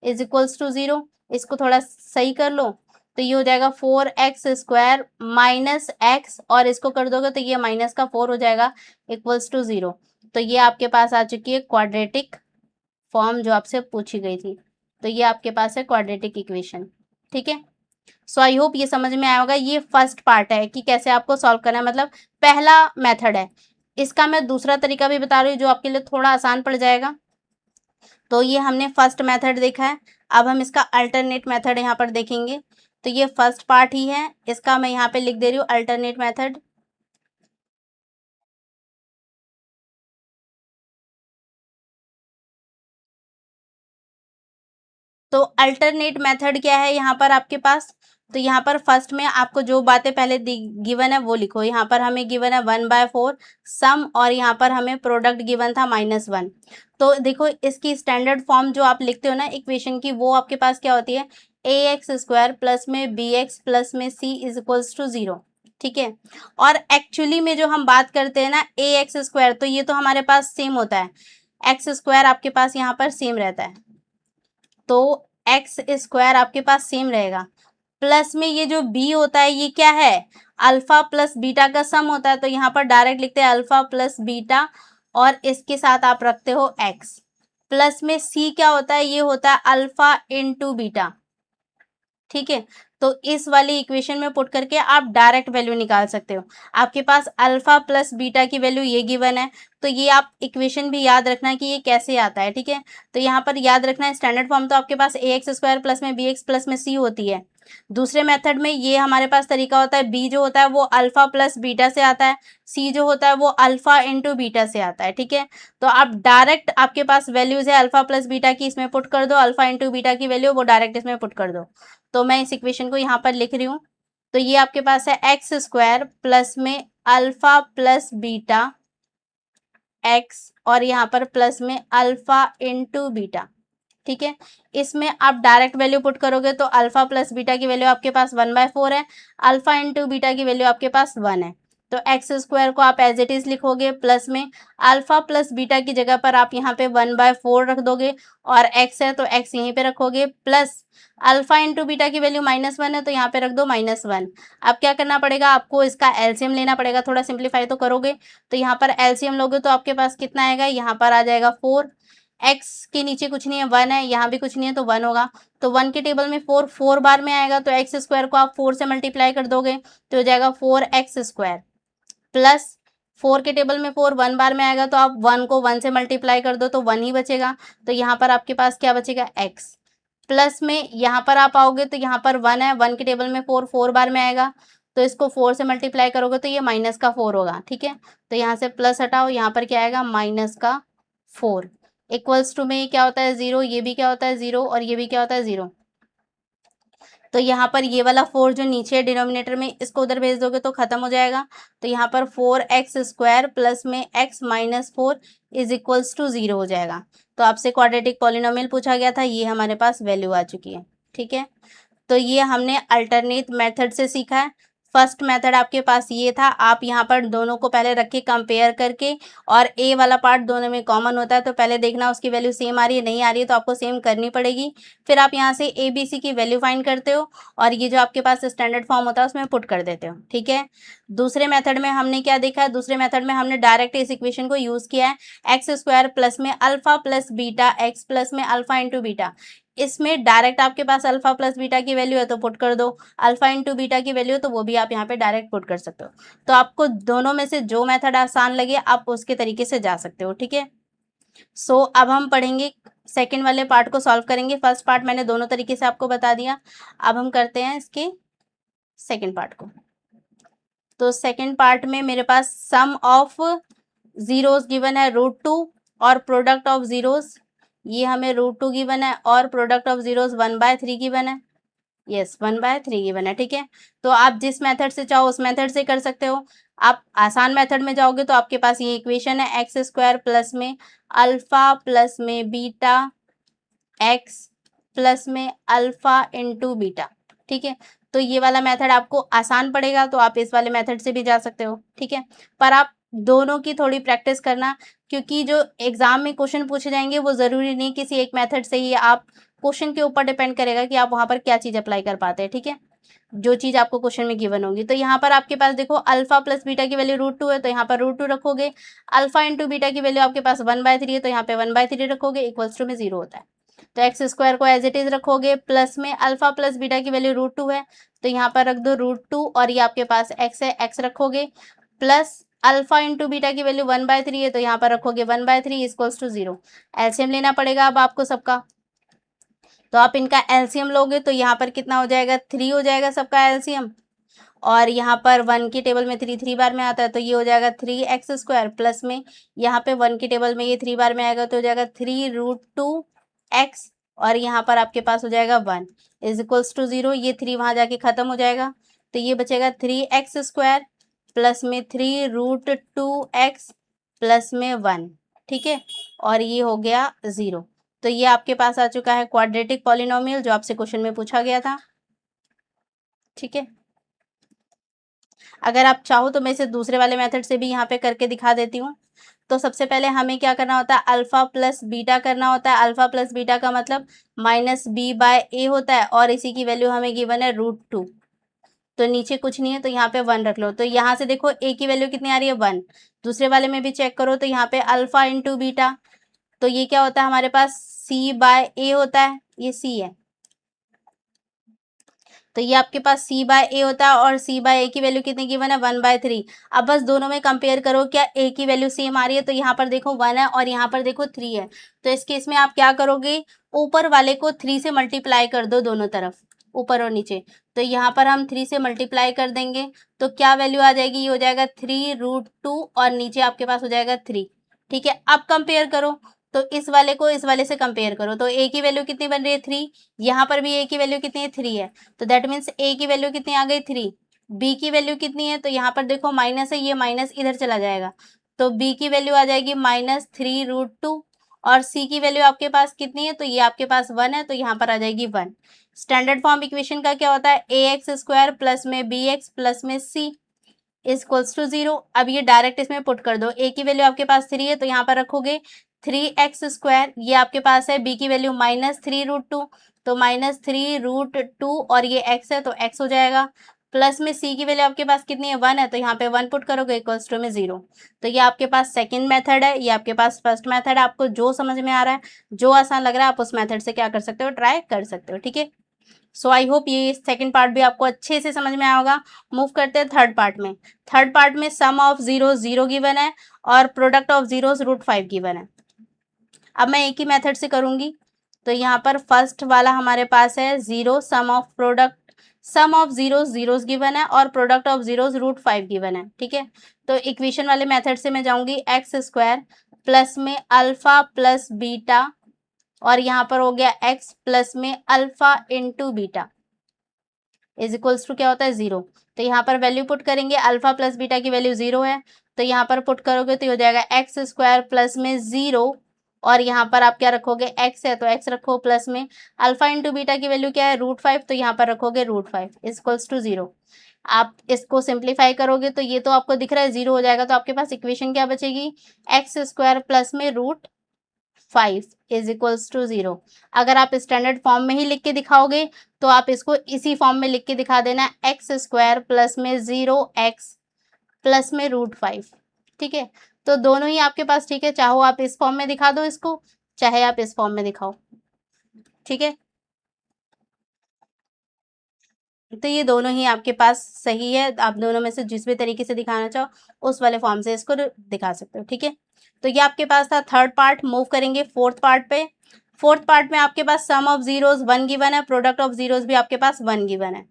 इज इक्वल्स टू 0। इसको थोड़ा सही कर लो, तो ये हो जाएगा 4x² माइनस x, और इसको कर दोगे तो ये माइनस का 4 हो जाएगा इक्वल्स टू 0। तो ये आपके पास आ चुकी है क्वाड्रेटिक फॉर्म जो आपसे पूछी गई थी, तो ये आपके पास है क्वाड्रेटिक इक्वेशन, ठीक है। सो आई होप ये समझ में आया होगा। ये फर्स्ट पार्ट है कि कैसे आपको सॉल्व करना है, मतलब पहला मेथड है। इसका मैं दूसरा तरीका भी बता रही हूँ जो आपके लिए थोड़ा आसान पड़ जाएगा। तो ये हमने फर्स्ट मेथड देखा है, अब हम इसका अल्टरनेट मेथड यहाँ पर देखेंगे। तो ये फर्स्ट पार्ट ही है, इसका मैं यहाँ पे लिख दे रही हूँ अल्टरनेट मेथड। तो अल्टरनेट मेथड क्या है यहाँ पर आपके पास, तो यहाँ पर फर्स्ट में आपको जो बातें पहले गिवन है वो लिखो। यहाँ पर हमें गिवन है 1/4 सम, और यहाँ पर हमें प्रोडक्ट गिवन था -1। तो देखो इसकी स्टैंडर्ड फॉर्म जो आप लिखते हो ना इक्वेशन की, वो आपके पास क्या होती है, ax² प्लस में bx प्लस में c इज इक्वल्स टू 0, ठीक है। और एक्चुअली में जो हम बात करते हैं ना ax², तो ये तो हमारे पास सेम होता है, x² आपके पास यहाँ पर सेम रहता है, तो x² आपके पास सेम रहेगा। प्लस में ये जो b होता है ये क्या है, अल्फा प्लस बीटा का सम होता है, तो यहाँ पर डायरेक्ट लिखते हैं अल्फा प्लस बीटा, और इसके साथ आप रखते हो x। प्लस में c क्या होता है, ये होता है अल्फा इंटू बीटा, ठीक है। तो इस वाली इक्वेशन में पुट करके आप डायरेक्ट वैल्यू निकाल सकते हो। आपके पास अल्फा प्लस बीटा की वैल्यू ये गिवन है, तो ये आप इक्वेशन भी याद रखना कि ये कैसे आता है, ठीक है। तो यहाँ पर याद रखना है स्टैंडर्ड फॉर्म तो आपके पास ax² प्लस में bx प्लस में c होती है। दूसरे मेथड में ये हमारे पास तरीका होता है, b जो होता है वो अल्फा प्लस बीटा से आता है, c जो होता है वो अल्फा इंटू बीटा से आता है, ठीक है। तो आप डायरेक्ट, आपके पास वैल्यूज है अल्फा प्लस बीटा की, इसमें पुट कर दो, अल्फा इंटू बीटा की वैल्यू वो डायरेक्ट इसमें पुट कर दो। तो मैं इस इक्वेशन को यहाँ पर लिख रही हूँ। तो ये आपके पास है x² प्लस में अल्फा प्लस बीटा x, और यहाँ पर प्लस में अल्फा इंटू बीटा, ठीक है। इसमें आप डायरेक्ट वैल्यू पुट करोगे तो अल्फा प्लस बीटा की वैल्यू आपके पास 1/4 है, अल्फा इंटू बीटा की वैल्यू आपके पास 1 है। तो x² को आप एज इट इज लिखोगे, प्लस में अल्फा प्लस बीटा की जगह पर आप यहाँ पे 1/4 रख दोगे, और x है तो x यहीं पे रखोगे, प्लस अल्फा इंटू बीटा की वैल्यू -1 है तो यहाँ पे रख दो -1। अब क्या करना पड़ेगा, आपको इसका एलसीएम लेना पड़ेगा, थोड़ा सिंप्लीफाई तो करोगे, तो यहाँ पर एलसीएम लोगे तो आपके पास कितना आएगा, यहाँ पर आ जाएगा 4। x के नीचे कुछ नहीं है, 1 है, यहाँ भी कुछ नहीं है तो 1 होगा। तो 1 के टेबल में 4 बार में आएगा, तो x² को आप 4 से मल्टीप्लाई कर दोगे तो हो जाएगा 4x², प्लस 4 के टेबल में 4 1 बार में आएगा, तो आप 1 को 1 से मल्टीप्लाई कर दो तो 1 ही बचेगा। तो यहाँ पर आपके पास क्या बचेगा, x। प्लस में यहाँ पर आप आओगे तो यहाँ पर 1 है, 1 के टेबल में 4 बार में आएगा, तो इसको 4 से मल्टीप्लाई करोगे तो ये माइनस का 4 होगा, ठीक है। तो यहाँ से प्लस हटाओ, यहाँ पर क्या आएगा, -4 इक्वल्स टू में ये क्या होता है 0, ये भी क्या होता है 0, और ये भी क्या होता है 0। तो यहाँ पर ये वाला 4 जो नीचे है डिनोमिनेटर में, इसको उधर भेज दोगे तो खत्म हो जाएगा। तो यहाँ पर 4x² प्लस में x -4 इज इक्वल्स टू 0 हो जाएगा। तो आपसे क्वाड्रेटिक पॉलिनोमियल पूछा गया था, ये हमारे पास वैल्यू आ चुकी है, ठीक है। तो ये हमने अल्टरनेट मेथड से सीखा है। फर्स्ट मेथड आपके पास ये था, आप यहाँ पर दोनों को पहले रखे कंपेयर करके, और ए वाला पार्ट दोनों में कॉमन होता है, तो पहले देखना उसकी वैल्यू सेम आ रही है, नहीं आ रही है तो आपको सेम करनी पड़ेगी। फिर आप यहाँ से ए बी सी की वैल्यू फाइंड करते हो और ये जो आपके पास स्टैंडर्ड फॉर्म होता है उसमें पुट कर देते हो, ठीक है। दूसरे मेथड में हमने क्या देखा है, दूसरे मेथड में हमने डायरेक्ट इस इक्वेशन को यूज़ किया है, एक्स स्क्वायर प्लस में alpha plus beta x plus में अल्फा इंटू बीटा। इसमें डायरेक्ट आपके पास अल्फा प्लस बीटा की वैल्यू है तो पुट कर दो, अल्फा इंटू बीटा की वैल्यू तो वो भी आप यहाँ पे डायरेक्ट पुट कर सकते हो। तो आपको दोनों में से जो मेथड आसान लगे आप उसके तरीके से जा सकते हो, ठीक है। सो अब हम पढ़ेंगे सेकंड वाले पार्ट को सॉल्व करेंगे। फर्स्ट पार्ट मैंने दोनों तरीके से आपको बता दिया, अब हम करते हैं इसके सेकंड पार्ट को। तो सेकंड पार्ट में मेरे पास सम ऑफ जीरोस गिवन है √2 और प्रोडक्ट ऑफ जीरोस, ये हमें √2 गिवन है और प्रोडक्ट ऑफ जीरोस 1/3 गिवन है, यस 1/3 गिवन है, ठीक है। तो आप जिस मेथड से चाहो उस मेथड से कर सकते हो। आप आसान मेथड में जाओगे तो आपके पास ये इक्वेशन है, एक्स स्क्वायर प्लस में अल्फा प्लस में बीटा एक्स प्लस में अल्फा इंटू बीटा, ठीक है। तो ये वाला मेथड आपको आसान पड़ेगा तो आप इस वाले मेथड से भी जा सकते हो, ठीक है। पर आप दोनों की थोड़ी प्रैक्टिस करना, क्योंकि जो एग्जाम में क्वेश्चन पूछे जाएंगे वो ज़रूरी नहीं किसी एक मेथड से ही, आप क्वेश्चन के ऊपर डिपेंड करेगा कि आप वहाँ पर क्या चीज़ अप्लाई कर पाते हैं, ठीक है। जो चीज़ आपको क्वेश्चन में गिवन होगी, तो यहाँ पर आपके पास देखो अल्फा प्लस बीटा की वैल्यू √2 है तो यहाँ पर √2 रखोगे, अल्फा इंटू बीटा की वैल्यू आपके पास 1/3 है तो यहाँ पे 1/3 रखोगे, इक्वल्स टू में 0 होता है। तो एक्स स्क्वायर को एज इट इज रखोगे, प्लस में अल्फा प्लस बीटा की वैल्यू √2 है तो यहाँ पर रख दो √2 और ये आपके पास एक्स है, एक्स रखोगे, प्लस अल्फा इंटू बीटा की वैल्यू 1/3 है तो यहाँ पर रखोगे 1/3 इक्वल्स टू 0। एलसीएम लेना पड़ेगा अब आपको सबका, तो आप इनका एलसीएम लोगे तो यहाँ पर कितना हो जाएगा, 3 हो जाएगा सबका एलसीएम, और यहाँ पर 1 की टेबल में 3 बार में आता है तो ये हो जाएगा 3x स्क्वायर, प्लस में यहाँ पे 1 की टेबल में ये 3 बार में आएगा तो हो जाएगा 3√2x, और यहाँ पर आपके पास हो जाएगा 1 इज इक्वल्स टू 0। ये 3 वहाँ जाके ख़त्म हो जाएगा तो ये बचेगा 3x स्क्वायर प्लस में 3√2x प्लस में 1, ठीक है, और ये हो गया 0। तो ये आपके पास आ चुका है क्वाड्रेटिक पॉलिनोमियल जो आपसे क्वेश्चन में पूछा गया था, ठीक है। अगर आप चाहो तो मैं इसे दूसरे वाले मेथड से भी यहाँ पे करके दिखा देती हूँ। तो सबसे पहले हमें क्या करना होता है, अल्फा प्लस बीटा करना होता है। अल्फा प्लस बीटा का मतलब -b/a होता है और इसी की वैल्यू हमें गिवन है √2, तो नीचे कुछ नहीं है तो यहाँ पे 1 रख लो। तो यहाँ से देखो a की वैल्यू कितनी आ रही है 1, दूसरे वाले में भी चेक करो तो यहाँ पे अल्फा इंटू बीटा, तो ये क्या होता है हमारे पास c/a होता है, ये c है तो ये आपके पास c/a होता है और c/a की वैल्यू कितनी गिवन है 1/3। अब बस दोनों में कंपेयर करो क्या a की वैल्यू सेम आ रही है, तो यहाँ पर देखो 1 है और यहाँ पर देखो 3 है, तो इस केस में आप क्या करोगे, ऊपर वाले को 3 से मल्टीप्लाई कर दो दोनों तरफ, ऊपर और नीचे। तो यहाँ पर हम 3 से मल्टीप्लाई कर देंगे तो क्या वैल्यू आ जाएगी, ये हो जाएगा 3√2 और नीचे आपके पास हो जाएगा 3, ठीक है। अब कंपेयर करो तो इस वाले को इस वाले से कंपेयर करो तो a की वैल्यू कितनी बन रही है 3, यहाँ पर भी a की वैल्यू कितनी है 3 है, तो दैट मीन्स a की वैल्यू कितनी आ गई 3, b की वैल्यू कितनी है, तो यहाँ पर देखो माइनस है, ये माइनस इधर चला जाएगा तो b की वैल्यू आ जाएगी -3√2, और c की वैल्यू आपके पास कितनी है, तो ये आपके पास 1 है तो यहाँ पर आ जाएगी 1। स्टैंडर्ड फॉर्म इक्वेशन का क्या होता है, ax स्क्वायर प्लस में bx प्लस में c इक्वल्स टू 0। अब ये डायरेक्ट इसमें पुट कर दो, a की वैल्यू आपके पास 3 है तो यहाँ पर रखोगे 3x स्क्वायर, ये आपके पास है b की वैल्यू -3√2 तो -3√2 और ये x है तो x हो जाएगा, प्लस में c की वैल्यू आपके पास कितनी है 1 है तो यहाँ पे 1 पुट करोगे इक्वल्स टू में 0। तो ये आपके पास सेकंड मेथड है, ये आपके पास फर्स्ट मेथड है। आपको जो समझ में आ रहा है, जो आसान लग रहा है, आप उस मेथड से क्या कर सकते हो, ट्राई कर सकते हो, ठीक है। सो आई होप ये सेकंड पार्ट भी आपको अच्छे से समझ में आया होगा। मूव करते हैं थर्ड पार्ट में। थर्ड पार्ट में सम ऑफ जीरो 0 गिवन है और प्रोडक्ट ऑफ जीरोस √5 गिवन है। अब मैं एक ही मेथड से करूंगी तो यहाँ पर फर्स्ट वाला हमारे पास है 0 sum of product, sum of zeros zeros given है और प्रोडक्ट ऑफ जीरोस √5 गिवन है, ठीक है। तो इक्वेशन वाले मेथड से मैं जाऊंगी, एक्स स्क्वायर प्लस में अल्फा प्लस बीटा और यहाँ पर हो गया x प्लस में alpha into beta is equals to क्या होता है 0। तो यहाँ पर वैल्यू पुट करेंगे, अल्फा प्लस बीटा की वैल्यू 0 है तो यहाँ पर पुट करोगे तो हो जाएगा एक्स स्क्वायर प्लस में 0 और यहाँ पर आप क्या रखोगे, x है तो x रखो, प्लस में अल्फा इंटू बीटा की वैल्यू क्या है, √5, तो यहाँ पर रखोगे √5 इक्वल्स टू 0। आप इसको सिंप्लीफाई करोगे तो ये तो आपको दिख रहा है 0 हो जाएगा, तो आपके पास इक्वेशन क्या बचेगी, x² प्लस में √5 इज इक्वल्स टू 0। अगर आप स्टैंडर्ड फॉर्म में ही लिख के दिखाओगे तो आप इसको इसी फॉर्म में लिख के दिखा देना, x² प्लस में 0x प्लस में √5। ठीक है, तो दोनों ही आपके पास ठीक है, चाहो आप इस फॉर्म में दिखा दो इसको, चाहे आप इस फॉर्म में दिखाओ। ठीक है, तो ये दोनों ही आपके पास सही है, आप दोनों में से जिस भी तरीके से दिखाना चाहो उस वाले फॉर्म से इसको दिखा सकते हो। ठीक है, तो ये आपके पास था थर्ड पार्ट। मूव करेंगे फोर्थ पार्ट पे। फोर्थ पार्ट में आपके पास सम ऑफ जीरोस 1 गिवन है, प्रोडक्ट ऑफ जीरोस भी आपके पास 1 गिवन है।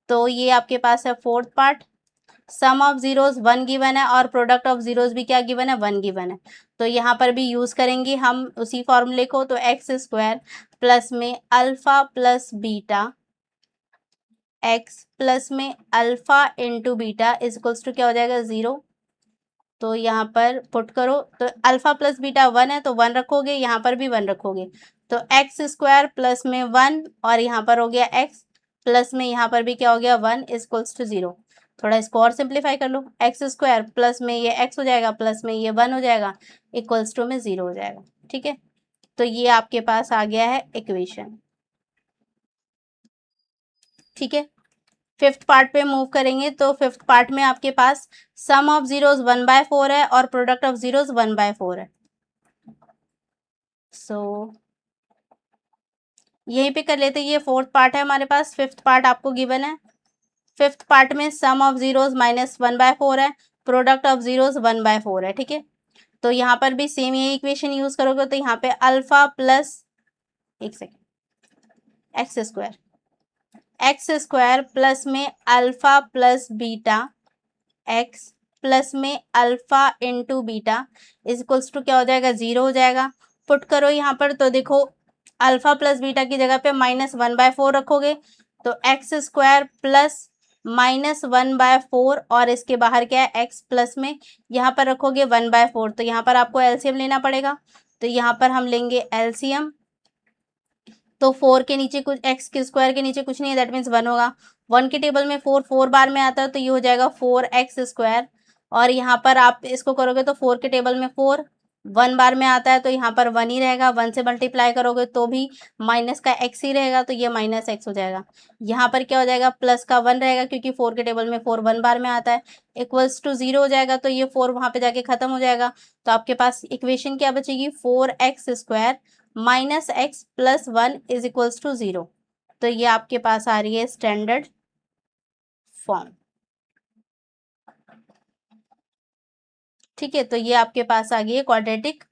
तो ये आपके पास है fourth part, sum of zeros 1 given है और प्रोडक्ट ऑफ जीरोस भी क्या गिवन है, 1 गिवन है। तो यहाँ पर भी यूज करेंगे हम उसी फॉर्मूले को, तो x² प्लस में alpha plus beta, x plus में alpha into beta is equals to क्या हो जाएगा, 0। तो यहाँ पर पुट करो, तो अल्फा प्लस बीटा 1 है तो 1 रखोगे, यहाँ पर भी 1 रखोगे, तो x² प्लस में 1 और यहाँ पर हो गया x प्लस में यहाँ पर भी क्या हो गया 1 इज इक्वल्स टू 0। थोड़ा इसको और सिंप्लीफाई कर लो, x² प्लस में ये x हो जाएगा, प्लस में ये 1 हो जाएगा, इक्वल्स टू में 0 हो जाएगा। ठीक है, तो ये आपके पास आ गया है इक्वेशन। ठीक है, फिफ्थ पार्ट पे मूव करेंगे, तो फिफ्थ पार्ट में आपके पास सम ऑफ जीरोस 1/4 है और प्रोडक्ट ऑफ जीरोस 1/4 है। सो यहीं पे कर लेते, ये फोर्थ पार्ट है हमारे पास, फिफ्थ पार्ट आपको गिवन है। फिफ्थ पार्ट में सम ऑफ जीरोस -1/4 है, प्रोडक्ट ऑफ जीरोस 1/4 है। ठीक है, तो यहाँ पर भी सेम यही इक्वेशन यूज करोगे, तो यहाँ पे अल्फा प्लस, एक सेकेंड, x² प्लस में alpha plus beta, x plus में alpha into beta is equals to क्या हो जाएगा, 0 हो जाएगा। पुट करो यहाँ पर, तो देखो अल्फा प्लस बीटा की जगह पे -1/4 रखोगे, तो x² प्लस -1/4 और इसके बाहर क्या है x प्लस में यहाँ पर रखोगे 1/4, तो यहाँ पर आपको एलसीएम लेना पड़ेगा, तो यहाँ पर हम लेंगे एलसीएम। तो 4 के नीचे कुछ, x के स्क्वायर के नीचे कुछ नहीं है, दैट मीन्स 1 होगा। 1 के टेबल में 4 बार में आता है, तो ये हो जाएगा 4x²। और यहाँ पर आप इसको करोगे तो 4 के टेबल में 4 1 बार में आता है, तो यहाँ पर 1 ही रहेगा। 1 से मल्टीप्लाई करोगे तो भी माइनस का x ही रहेगा, तो ये -x हो जाएगा। यहाँ पर क्या हो जाएगा, प्लस का 1 रहेगा, क्योंकि 4 के टेबल में 4 1 बार में आता है, इक्वल्स टू 0 हो जाएगा। तो ये 4 वहाँ पे जाके खत्म हो जाएगा, तो आपके पास इक्वेशन क्या बचेगी, 4x² -x plus 1 is equals to 0। तो ये आपके पास आ रही है स्टैंडर्ड फॉर्म। ठीक है, तो ये आपके पास आ गई है क्वाड्रेटिक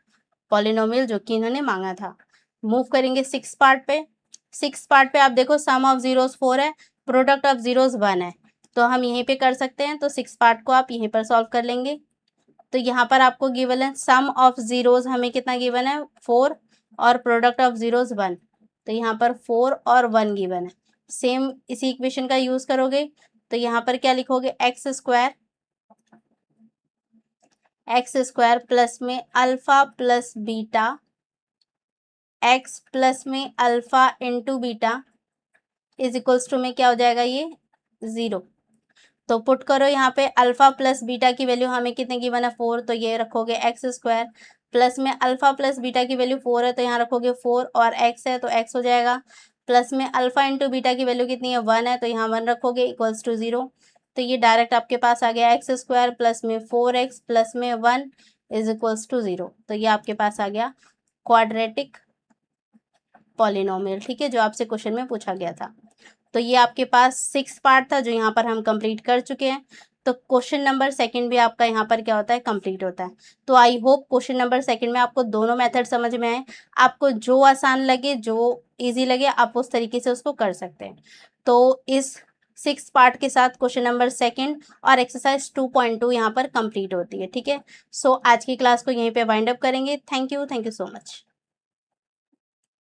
पॉलिनोमियल जो कि इन्होंने मांगा था। मूव करेंगे सिक्स पार्ट पे। सिक्स पार्ट पे आप देखो सम ऑफ जीरोस 4 है, प्रोडक्ट ऑफ जीरोस 1 है, तो हम यहीं पे कर सकते हैं। तो सिक्स पार्ट को आप यहीं पर सॉल्व कर लेंगे। तो यहाँ पर आपको गिवन है सम ऑफ जीरोस, हमें कितना गिवन है 4 और प्रोडक्ट ऑफ जीरोस 1, तो यहाँ पर 4 और 1 गिवन है। सेम इसी इक्वेशन का यूज करोगे, तो यहाँ पर क्या लिखोगे, x² प्लस में alpha plus beta, x plus में alpha into beta is equals to में क्या हो जाएगा, ये 0। तो पुट करो यहाँ पे, अल्फा प्लस बीटा की वैल्यू हमें कितने गिवन है 4, तो ये रखोगे x² प्लस में अल्फा प्लस बीटा की वैल्यू 4 है, तो यहाँ रखोगे 4 और x है तो x हो जाएगा, प्लस में अल्फा इंटू बीटा की वैल्यू कितनी है 1 है, तो यहाँ 1 रखोगे, इक्वल्स टू 0। तो ये डायरेक्ट आपके पास आ गया x² प्लस में 4x प्लस में 1 इज इक्वल्स टू 0। तो ये आपके पास आ गया क्वाड्रेटिक पॉलिनोमियल। ठीक है, जो आपसे क्वेश्चन में पूछा गया था। तो ये आपके पास 6 पार्ट था जो यहाँ पर हम कंप्लीट कर चुके हैं। तो क्वेश्चन नंबर सेकंड भी आपका यहाँ पर क्या होता है, कंप्लीट होता है। तो I hope question number second में आपको दोनों मेथड समझ में आए। आपको जो आसान लगे, जो इजी लगे, आप उस तरीके से उसको कर सकते हैं। तो इस 6 पार्ट के साथ क्वेश्चन नंबर सेकंड और एक्सरसाइज 2.2 यहाँ पर कंप्लीट होती है। ठीक है, सो आज की क्लास को यहीं पे वाइंड अप करेंगे। Thank you so much.